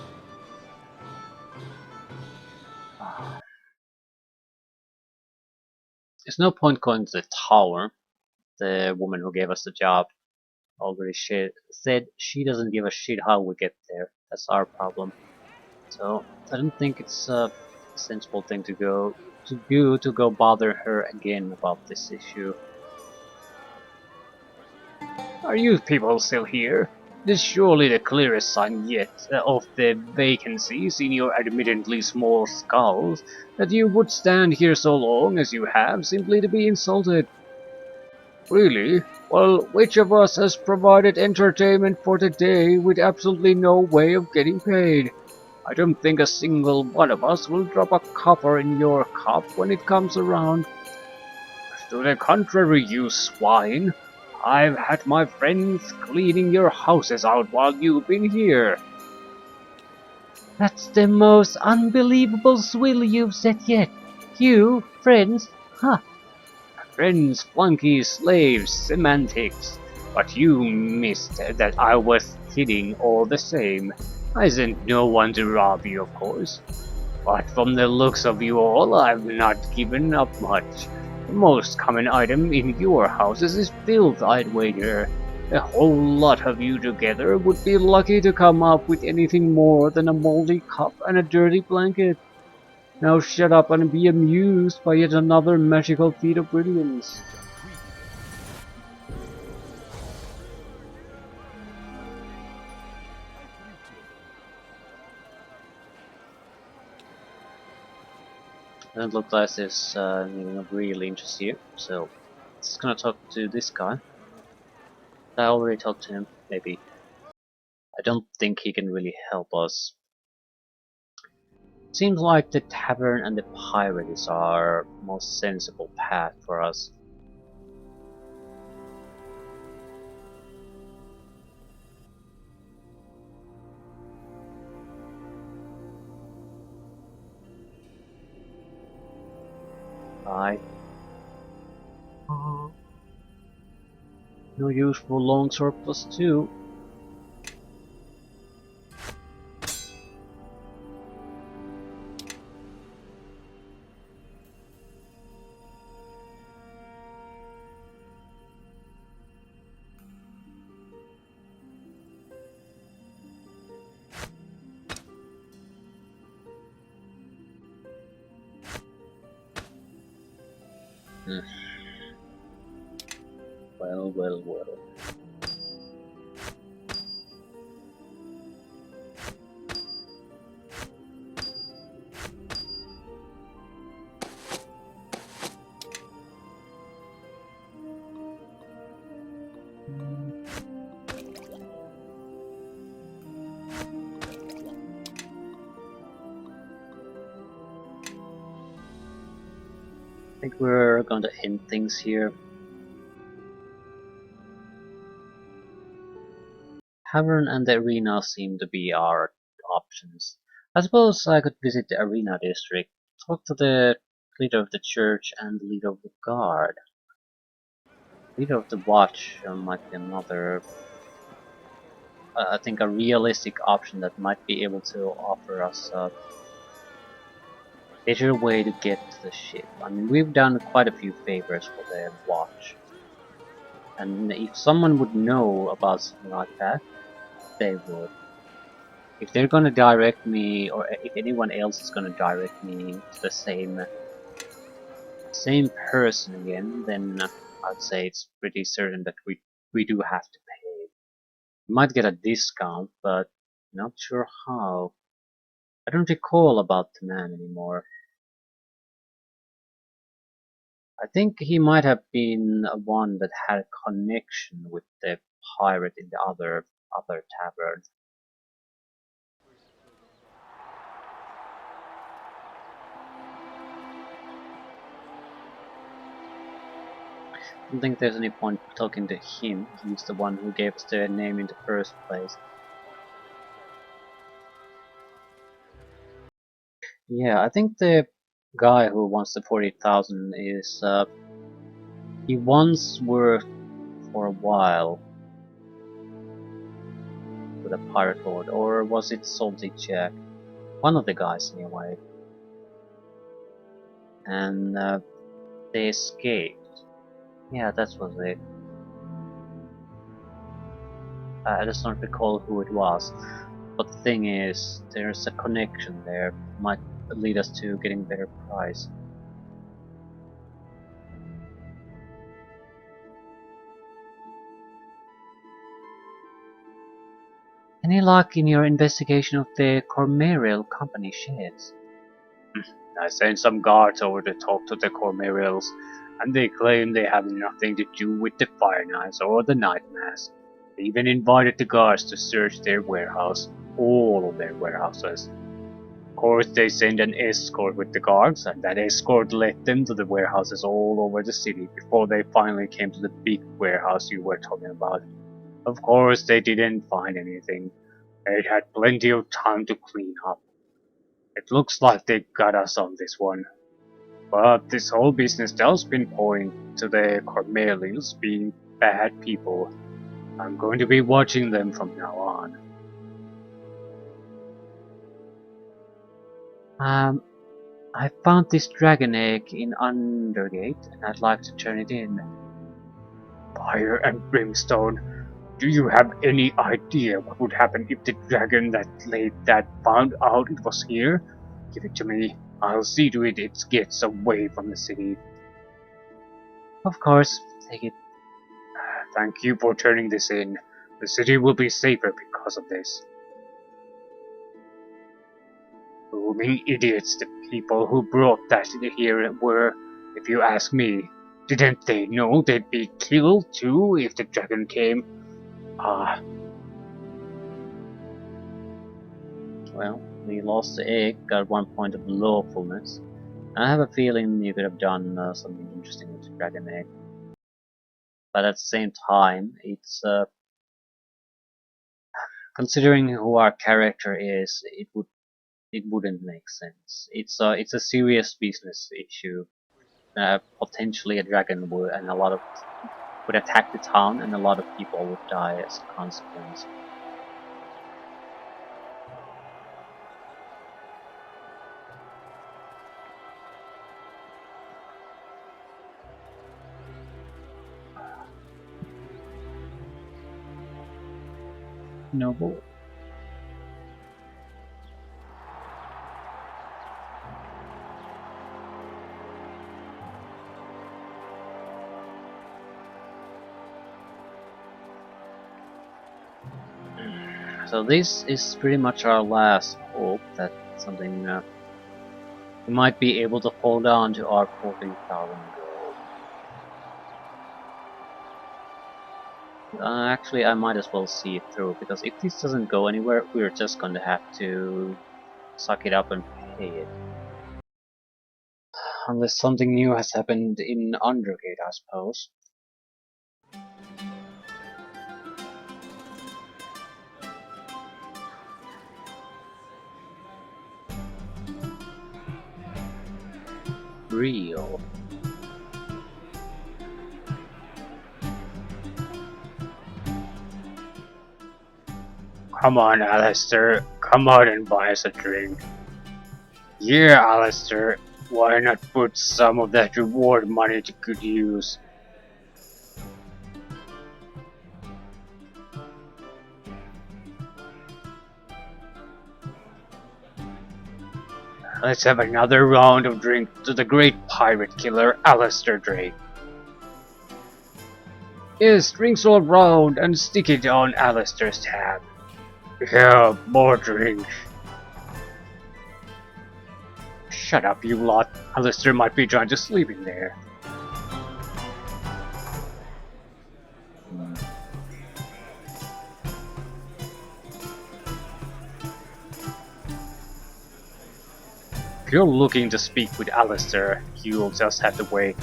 There's no point going to the tower. The woman who gave us the job already said she doesn't give a shit how we get there. That's our problem. So I don't think it's a sensible thing to go bother her again about this issue. Are you people still here? This is surely the clearest sign yet of the vacancies in your admittedly small skulls, that you would stand here so long as you have simply to be insulted. Really? Well, which of us has provided entertainment for the day with absolutely no way of getting paid? I don't think a single one of us will drop a copper in your cup when it comes around. To the contrary, you swine. I've had my friends cleaning your houses out while you've been here. That's the most unbelievable swill you've said yet. You, friends? Huh. Friends, flunkies, slaves, semantics. But you missed that I was kidding all the same. I sent no one to rob you, of course. But from the looks of you all, I've not given up much. The most common item in your houses is filth, I'd wager. A whole lot of you together would be lucky to come up with anything more than a moldy cup and a dirty blanket. Now shut up and be amused by yet another magical feat of brilliance. Doesn't look like there's anything of real interest here, so just gonna talk to this guy. I already talked to him, maybe. I don't think he can really help us. Seems like the tavern and the pirate is our most sensible path for us. Right. No use for longsword +2. Well, well, well. I think we're going to end things here. Tavern and the arena seem to be our options. I suppose I could visit the arena district, talk to the leader of the church and the leader of the guard. Leader of the watch might be another, I think a realistic option that might be able to offer us a better way to get to the ship. I mean, we've done quite a few favors for the watch. And if someone would know about something like that, they would. If they're gonna direct me, or if anyone else is gonna direct me to the same person again, then I'd say it's pretty certain that we do have to pay. We might get a discount, but not sure how. I don't recall about the man anymore. I think he might have been one that had a connection with the pirate in the other tavern. I don't think there's any point talking to him. He's the one who gave us the name in the first place. Yeah, I think the guy who wants the 40,000 is he once worked for a while with a pirate lord, or was it Salty Jack? One of the guys anyway. And they escaped. Yeah, that was it. I just don't recall who it was. But the thing is, there's a connection there. Might lead us to getting better price. Any luck in your investigation of the Cormerial Company sheds? I sent some guards over to talk to the Cormerials, and they claim they have nothing to do with the Fire Knights or the Night Mass. They even invited the guards to search their warehouse, all of their warehouses. Of course, they sent an escort with the guards, and that escort led them to the warehouses all over the city before they finally came to the big warehouse you were talking about. Of course, they didn't find anything. They had plenty of time to clean up. It looks like they got us on this one. But this whole business does pinpoint to the Cormelians being bad people. I'm going to be watching them from now on. I found this dragon egg in Undergate and I'd like to turn it in. Fire and brimstone. Do you have any idea what would happen if the dragon that laid that found out it was here? Give it to me. I'll see to it it gets away from the city. Of course, take it. Thank you for turning this in. The city will be safer because of this. Blooming idiots, the people who brought that here were, if you ask me. Didn't they know they'd be killed too if the dragon came? Ah. Well, we lost the egg, got 1 point of lawfulness. I have a feeling you could have done something interesting with the dragon egg. But at the same time, it's considering who our character is, it wouldn't make sense. It's a serious business issue. Potentially a dragon would attack the town, and a lot of people would die as a consequence. Noble. So this is pretty much our last hope that something we might be able to hold on to our 14,000 gold. Actually, I might as well see it through, because if this doesn't go anywhere, we're just gonna have to suck it up and pay it. Unless something new has happened in Undergate, I suppose. Real. Come on, Alistair. Come out and buy us a drink. Yeah, Alistair. Why not put some of that reward money to good use? Let's have another round of drink to the great pirate killer, Alistair Drake. Yes, drinks all round and stick it on Alistair's tab. Yeah, more drink. Shut up, you lot. Alistair might be trying to sleep in there. If you're looking to speak with Alistair, you'll just have to wait.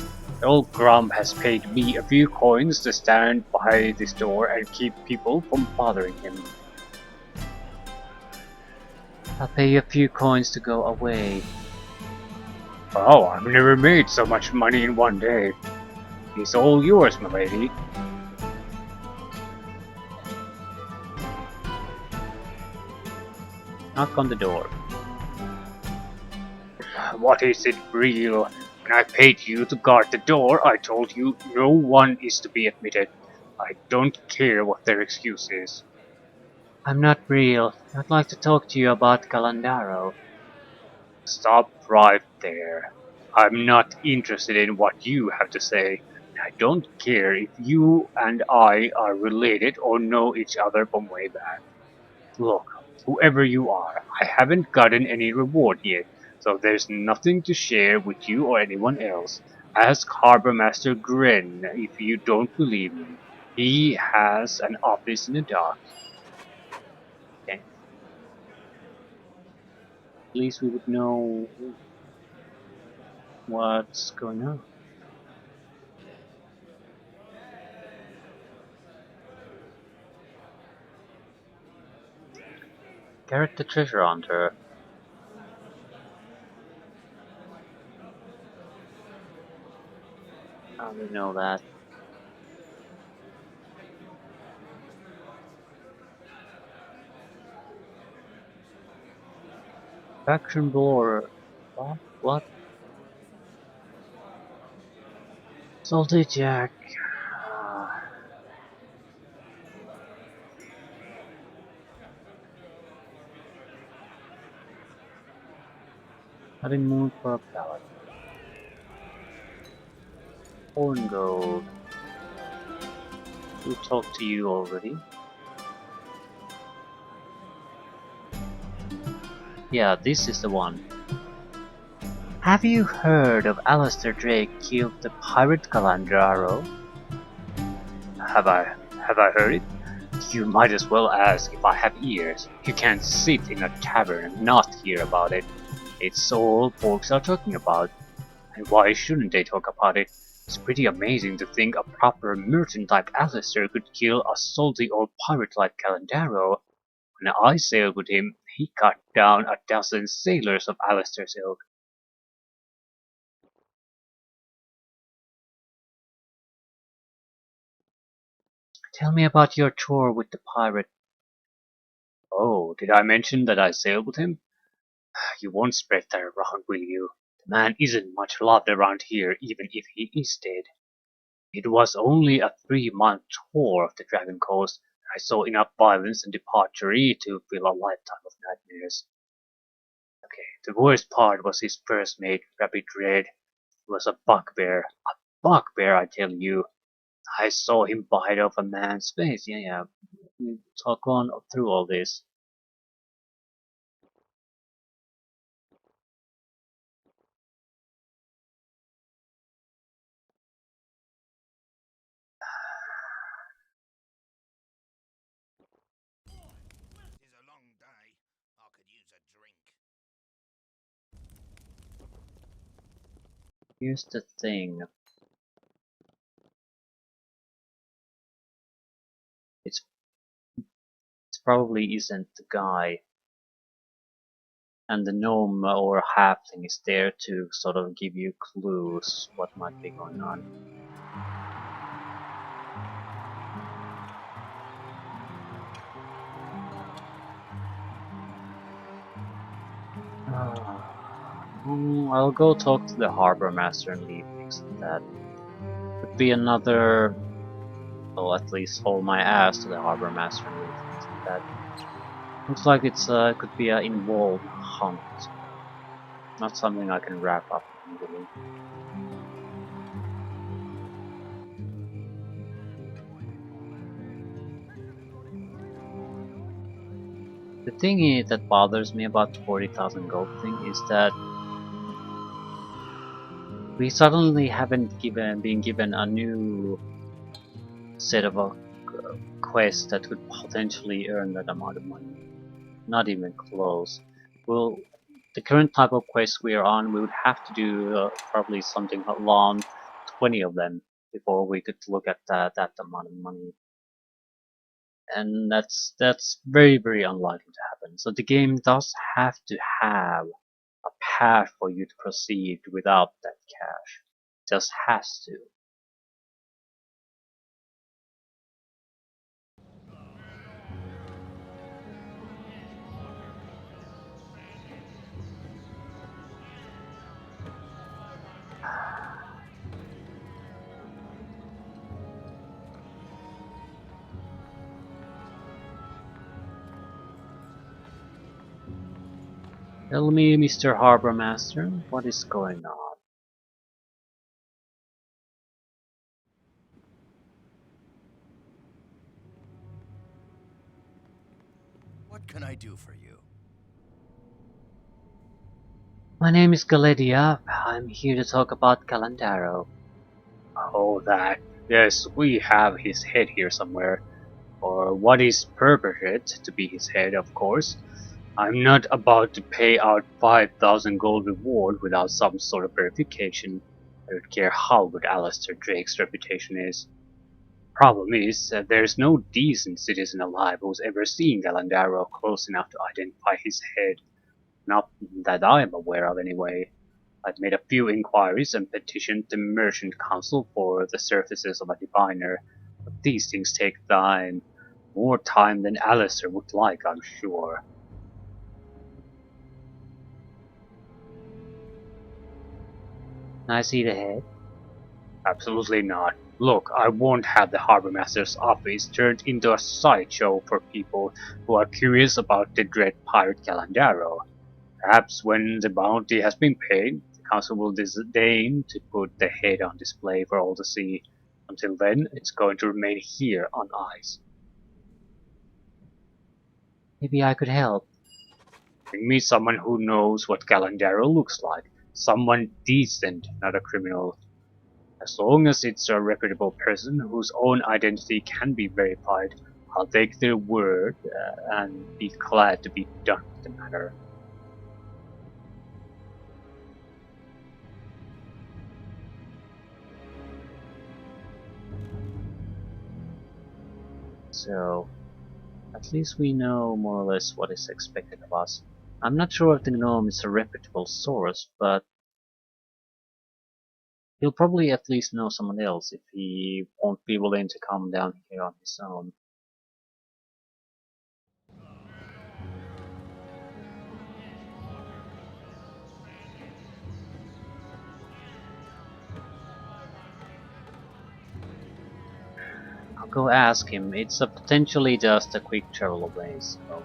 Old Grump has paid me a few coins to stand by this door and keep people from bothering him. I'll pay you a few coins to go away. Oh, I've never made so much money in one day. It's all yours, milady. Knock on the door. What is it, real? When I paid you to guard the door, I told you no one is to be admitted. I don't care what their excuse is. I'm not real. I'd like to talk to you about Galandaro. Stop right there. I'm not interested in what you have to say. I don't care if you and I are related or know each other from way back. Look, whoever you are, I haven't gotten any reward yet, so there's nothing to share with you or anyone else. Ask Harbour Master Gren if you don't believe me. He has an office in the dock. Okay. At least we would know what's going on. Garrett the treasure hunter. We know that. Faction Blower. What? What? Salty Jack. Uh, Honeymoon for a pallet. Horn Gold. We talked to you already. Yeah, this is the one. Have you heard of Alistair Drake killed the pirate Calandaro? Have I? Have I heard it? You might as well ask if I have ears. You can't sit in a tavern and not hear about it. It's all folks are talking about. And why shouldn't they talk about it? It's pretty amazing to think a proper merchant like Alistair could kill a salty old pirate like Calandaro. When I sailed with him, he cut down a dozen sailors of Alistair's ilk. Tell me about your tour with the pirate. Oh, did I mention that I sailed with him? You won't spread that around, will you? The man isn't much loved around here, even if he is dead. It was only a 3-month tour of the Dragon Coast. I saw enough violence and debauchery to fill a lifetime of nightmares. Okay, the worst part was his first mate, Rapid Red. He was a bugbear. A bugbear, I tell you. I saw him bite off a man's face. Yeah. We talk on through all this. It's a long day. I could use a drink. Here's the thing. It's probably isn't the guy. And the gnome or halfling is there to sort of give you clues what might be going on. I'll go talk to the harbor master and leave things like that. Could be another, well, at least hold my ass to the harbor master and leave things like that. Looks like it's could be an involved hunt, not something I can wrap up immediately. The thing that bothers me about the 40,000 gold thing is that we suddenly haven't been given a new set of a quest that could potentially earn that amount of money. Not even close. Well, the current type of quest we are on, we would have to do probably something along 20 of them before we could look at that amount of money. And that's very unlikely to happen. So the game does have to have a path for you to proceed without that cash. Just has to. Tell me, Mr. Harbor Master, what is going on? What can I do for you? My name is Galedia. I'm here to talk about Calandaro. Oh, that. Yes, we have his head here somewhere. Or what is purported to be his head, of course. I'm not about to pay out 5,000 gold reward without some sort of verification. I don't care how good Alistair Drake's reputation is. Problem is, there's no decent citizen alive who's ever seen Galandaro close enough to identify his head. Not that I'm aware of, anyway. I've made a few inquiries and petitioned the Merchant Council for the services of a diviner, but these things take time. More time than Alistair would like, I'm sure. Can I see the head? Absolutely not. Look, I won't have the Harbormaster's office turned into a sideshow for people who are curious about the dread pirate Galandaro. Perhaps when the bounty has been paid, the council will disdain to put the head on display for all to see. Until then, it's going to remain here on ice. Maybe I could help. Bring me someone who knows what Galandaro looks like. Someone decent, not a criminal. As long as it's a reputable person whose own identity can be verified, I'll take their word and be glad to be done with the matter. So, at least we know more or less what is expected of us. I'm not sure if the gnome is a reputable source, but he'll probably at least know someone else if he won't be willing to come down here on his own. I'll go ask him. It's a potentially just a quick travel away, so...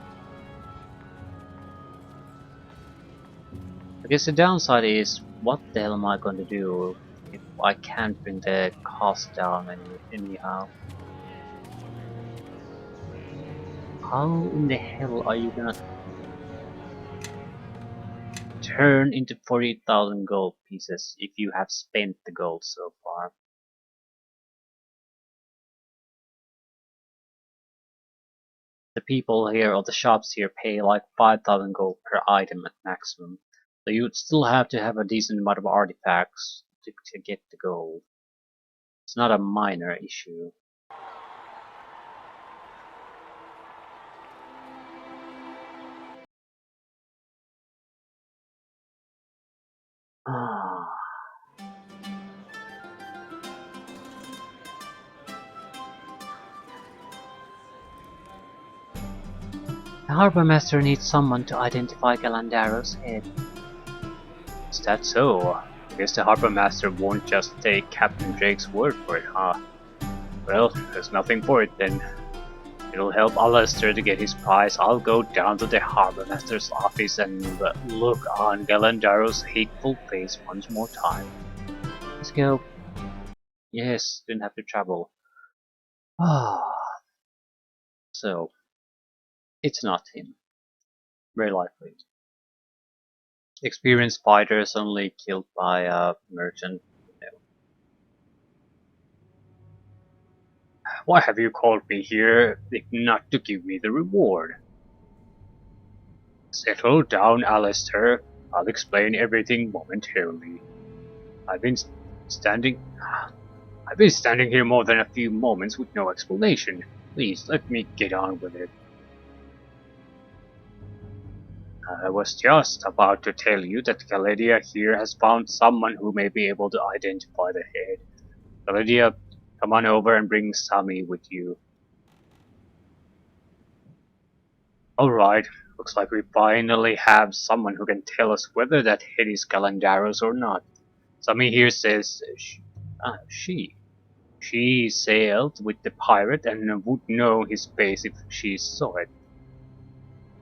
I guess the downside is, what the hell am I going to do if I can't bring the cost down anyhow? How in the hell are you gonna turn into 40,000 gold pieces if you have spent the gold so far? The people here, or the shops here, pay like 5,000 gold per item at maximum. So you'd still have to have a decent amount of artifacts to get the gold. It's not a minor issue. Ah. The Harbour Master needs someone to identify Galandaro's head. Is that so? I guess the Harbour Master won't just take Captain Drake's word for it, huh? Well, there's nothing for it then. It'll help Alistair to get his prize. I'll go down to the Harbour Master's office and look on Galandaro's hateful face once more time. Let's go. Yes, didn't have to travel. Ah. So, it's not him. Very likely. Experienced fighters only killed by a merchant. No. Why have you called me here if not to give me the reward? Settle down, Alistair. I'll explain everything momentarily. I've been standing... I've been standing here more than a few moments with no explanation. Please, let me get on with it. I was just about to tell you that Galadia here has found someone who may be able to identify the head. Galadia, come on over and bring Sammy with you. Alright, looks like we finally have someone who can tell us whether that head is Galandaro's or not. Sammy here says she sailed with the pirate and would know his face if she saw it.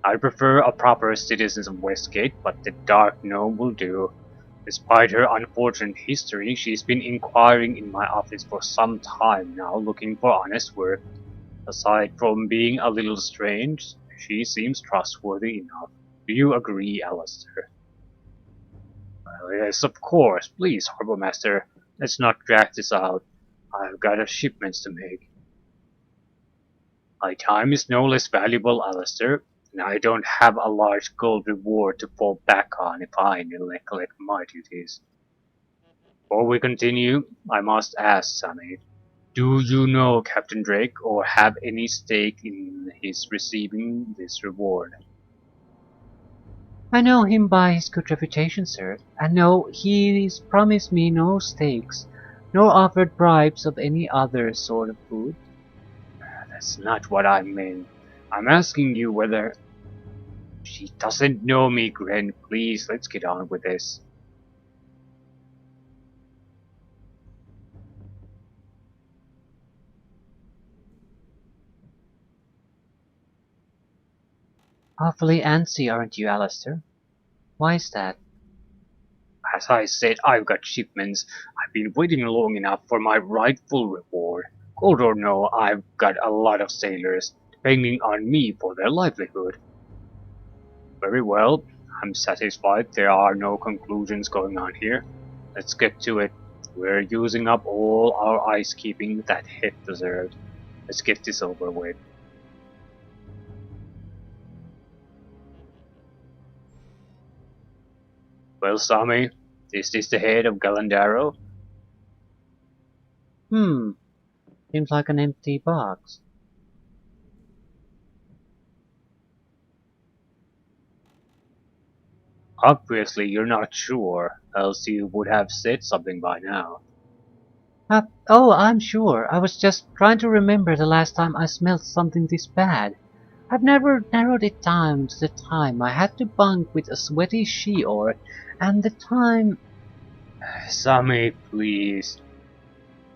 I prefer a proper citizen of Westgate, but the Dark Gnome will do. Despite her unfortunate history, she's been inquiring in my office for some time now, looking for honest work. Aside from being a little strange, she seems trustworthy enough. Do you agree, Alistair? Well, yes, of course. Please, Harbour Master, let's not drag this out. I've got a shipments to make. My time is no less valuable, Alistair, and I don't have a large gold reward to fall back on if I neglect my duties. Before we continue, I must ask, Sammy, do you know Captain Drake or have any stake in his receiving this reward? I know him by his good reputation, sir, and no, he's promised me no steaks, nor offered bribes of any other sort of food. That's not what I meant. I'm asking you whether... She doesn't know me, Gren. Please, let's get on with this. Awfully antsy, aren't you, Alistair? Why is that? As I said, I've got shipments. I've been waiting long enough for my rightful reward. Gold or no, I've got a lot of sailors depending on me for their livelihood. Very well, I'm satisfied there are no conclusions going on here. Let's get to it. We're using up all our ice keeping that head deserved. Let's get this over with. Well, Sami, is this the head of Galandaro? Seems like an empty box. Obviously you're not sure, else you would have said something by now. Oh, I'm sure. I was just trying to remember the last time I smelled something this bad. I've never narrowed it down to the time I had to bunk with a sweaty she-orc, and the time... Sami, please.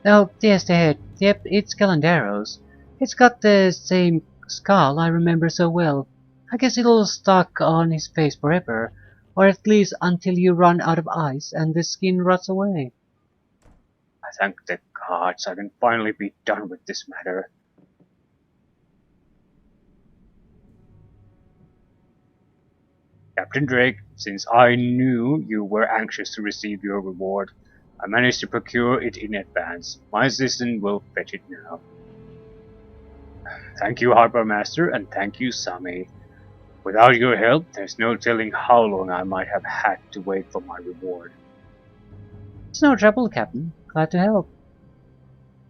Oh, yes, the head. Yep, it's Galandaro's. It's got the same skull I remember so well. I guess it'll stuck on his face forever, or at least until you run out of ice and the skin rots away. I thank the gods I can finally be done with this matter. Captain Drake, since I knew you were anxious to receive your reward, I managed to procure it in advance. My assistant will fetch it now. Thank you, Harbour Master, and thank you, Sami. Without your help, there's no telling how long I might have had to wait for my reward. It's no trouble, Captain. Glad to help.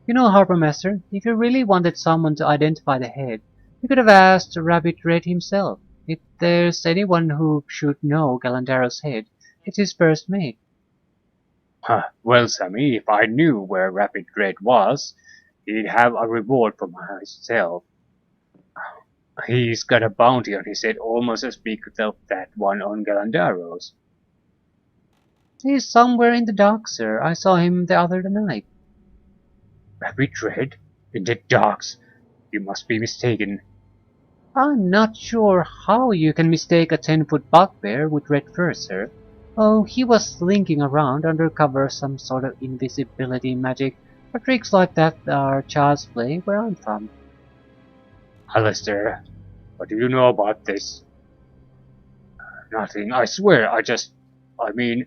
You know, Harbour Master, if you really wanted someone to identify the head, you could have asked Rabbit Red himself. If there's anyone who should know Galandaro's head, it's his first mate. Well, Sammy, if I knew where Rabbit Red was, he'd have a reward for myself. He's got a bounty on his head almost as big as that one on Galandaro's. He's somewhere in the docks, sir. I saw him the other night. Rabbit Red? In the docks? You must be mistaken. I'm not sure how you can mistake a 10-foot bugbear with red fur, sir. Oh, he was slinking around under cover of some sort of invisibility magic, but tricks like that are child's play where I'm from. Alistair, what do you know about this? Nothing, I swear, I mean...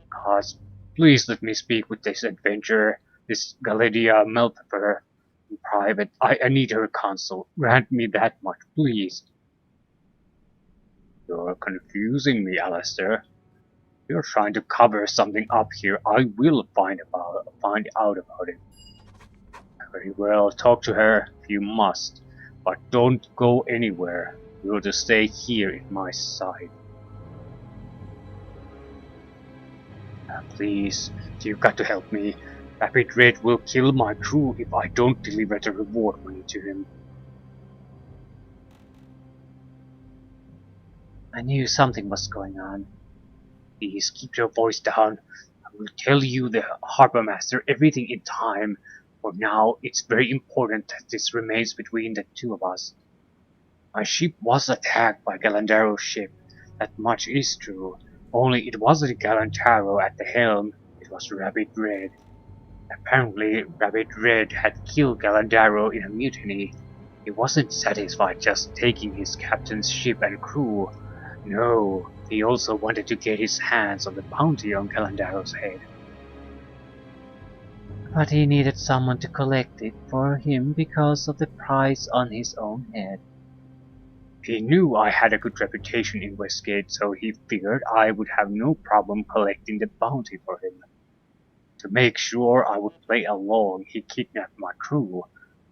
Gods, please let me speak with this adventurer, this Galadia Melpepper. In private, I need her counsel. Grant me that much, please. You're confusing me, Alistair. You're trying to cover something up here. I will find out about it. Very well, talk to her if you must, but don't go anywhere. You'll just stay here in my sight. Please, you've got to help me. Rabbit Red will kill my crew if I don't deliver the reward money to him. I knew something was going on. Please keep your voice down. I will tell you, the Harbour Master, everything in time. For now, it's very important that this remains between the two of us. My ship was attacked by Galandaro's ship. That much is true. Only it wasn't Galandaro at the helm. It was Rabbit Red. Apparently, Rabbit Red had killed Galandaro in a mutiny. He wasn't satisfied just taking his captain's ship and crew. No, he also wanted to get his hands on the bounty on Galandaro's head. But he needed someone to collect it for him because of the price on his own head. He knew I had a good reputation in Westgate, so he figured I would have no problem collecting the bounty for him. To make sure I would play along, he kidnapped my crew.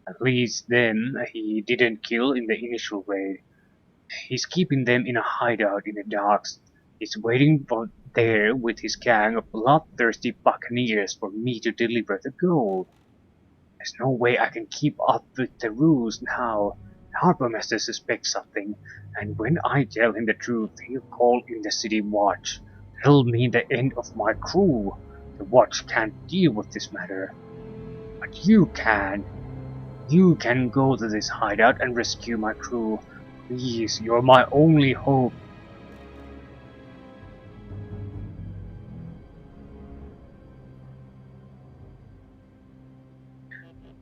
At least then, he didn't kill in the initial raid. He's keeping them in a hideout in the docks. He's waiting for there with his gang of bloodthirsty buccaneers for me to deliver the gold. There's no way I can keep up with the rules now. The harbor master suspects something, and when I tell him the truth, he'll call in the city watch. It'll mean the end of my crew. The watch can't deal with this matter. But you can. You can go to this hideout and rescue my crew. Please, you're my only hope.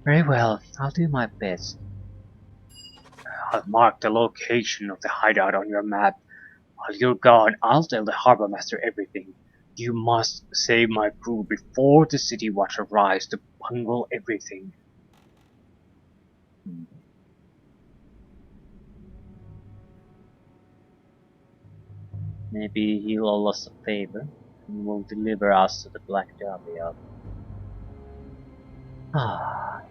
Very well, I'll do my best. I'll mark the location of the hideout on your map. While you're gone, I'll tell the harbor master everything. You must save my crew before the city watch arrives to bungle everything. Maybe he'll owe us a favor and will deliver us to the Black Dahlia. Ah,